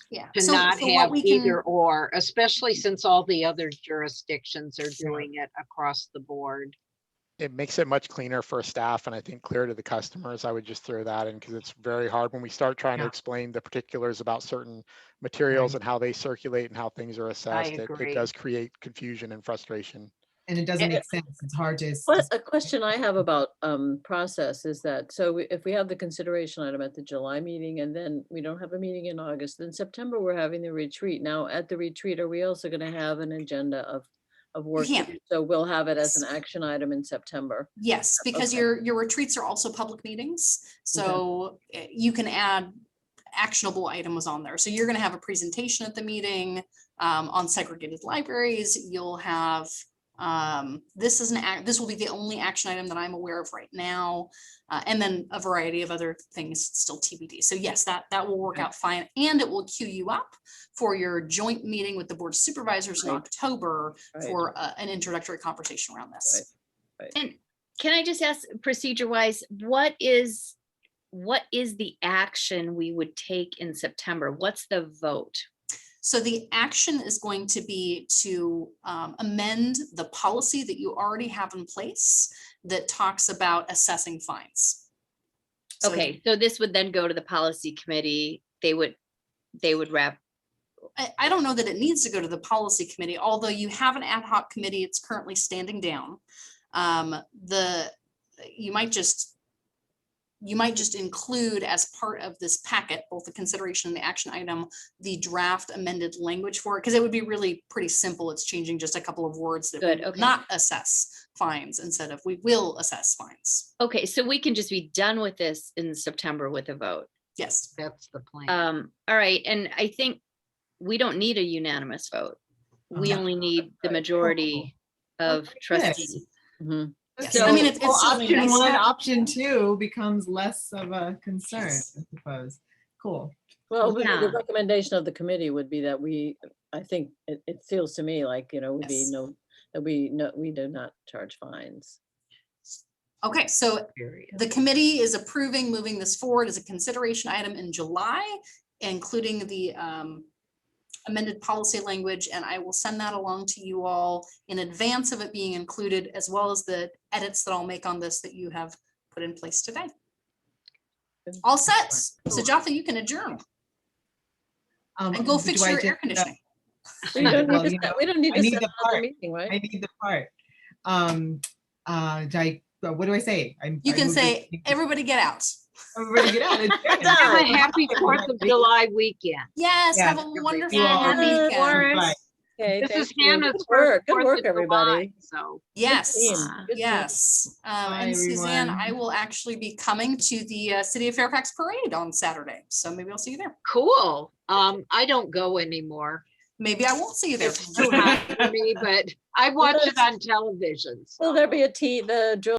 Yeah. to So not what have we can- either or, especially since all the other jurisdictions are doing it across the board. It makes it much cleaner for staff and I think clear to the customers. I would just throw that in because it's very hard when we start trying to Yeah. explain the particulars about certain materials Right. and how they circulate and how things are assessed. It agree. does create confusion and frustration. And it doesn't Yeah. make sense. It's hard to. But a question I have about process is that, if we have the consideration item at the July meeting and then we don't have a meeting in August, then September we're having the retreat. Now, at the retreat, are we also going to have an agenda of work? to can. do? So we'll have it as an Yes. action item in September. Yes, because Okay. your retreats are also public meetings, so you can add actionable items on there. So you're gonna have a presentation at the meeting on segregated libraries. You'll have This is this will be the only action item that I'm aware of right now. And then a variety of other things still TBD. So yes, that will work Okay. out fine, and it will queue you up for your joint meeting with the board of supervisors in Right. October Right. for an introductory conversation around this. And can I just ask, procedure wise, what is the action we would take in September? What's the vote? So the action is going to be to amend the policy that you already have in place that talks about assessing fines. So Okay, so this would then go to the policy committee. They would wrap. I don't know that it needs to go to the policy committee, although you have an ad hoc committee. It's currently standing down. You might just include as part of this packet, both the consideration and the action item, the draft amended language for it, because it would be really pretty simple. It's changing just a couple of words that we Good, will okay. not assess fines instead of we will assess fines. Okay, so we can just be done with this in September with a vote. Yes. That's the plan. All right, and I think we don't need a unanimous vote. We No. only need the majority of trustees. Mhm. Yes. So- I mean, it's Option nice to one, have- option two becomes less of a concern, Yes. I suppose. Cool. Well, the Yeah. recommendation of the committee would be that I think it feels to me like, would be Yes. that we do not charge fines. Okay, so Period. the committee is approving moving this forward as a consideration item in July, including the amended policy language, and I will send that along to you all in advance of it being included, as well as the edits that I'll make on this that you have put in place today. Good. All set. So Jotha, you can adjourn and go fix your air conditioning. We don't Well, need you to, know, we don't need I to need set the another part. meeting, right? I need the part. What do I say? You I can moved say, it- everybody get out. Everybody get out. It's good. Have a happy 4th of July weekend. Yes, Yeah, have a everybody- wonderful you all- happy Happy weekend. Bye. Okay, This is thank you. Hannah's Good first work, good 4th work, of July, everybody. so. Yes, team, good team. yes. Bye, And Suzanne, everyone. I will actually be coming to the City of Fairfax Parade on Saturday. So maybe I'll see you there. Cool. I don't go anymore. Maybe I won't see you there. It's too hot for me, but I watch it on television. Will so. there be the drill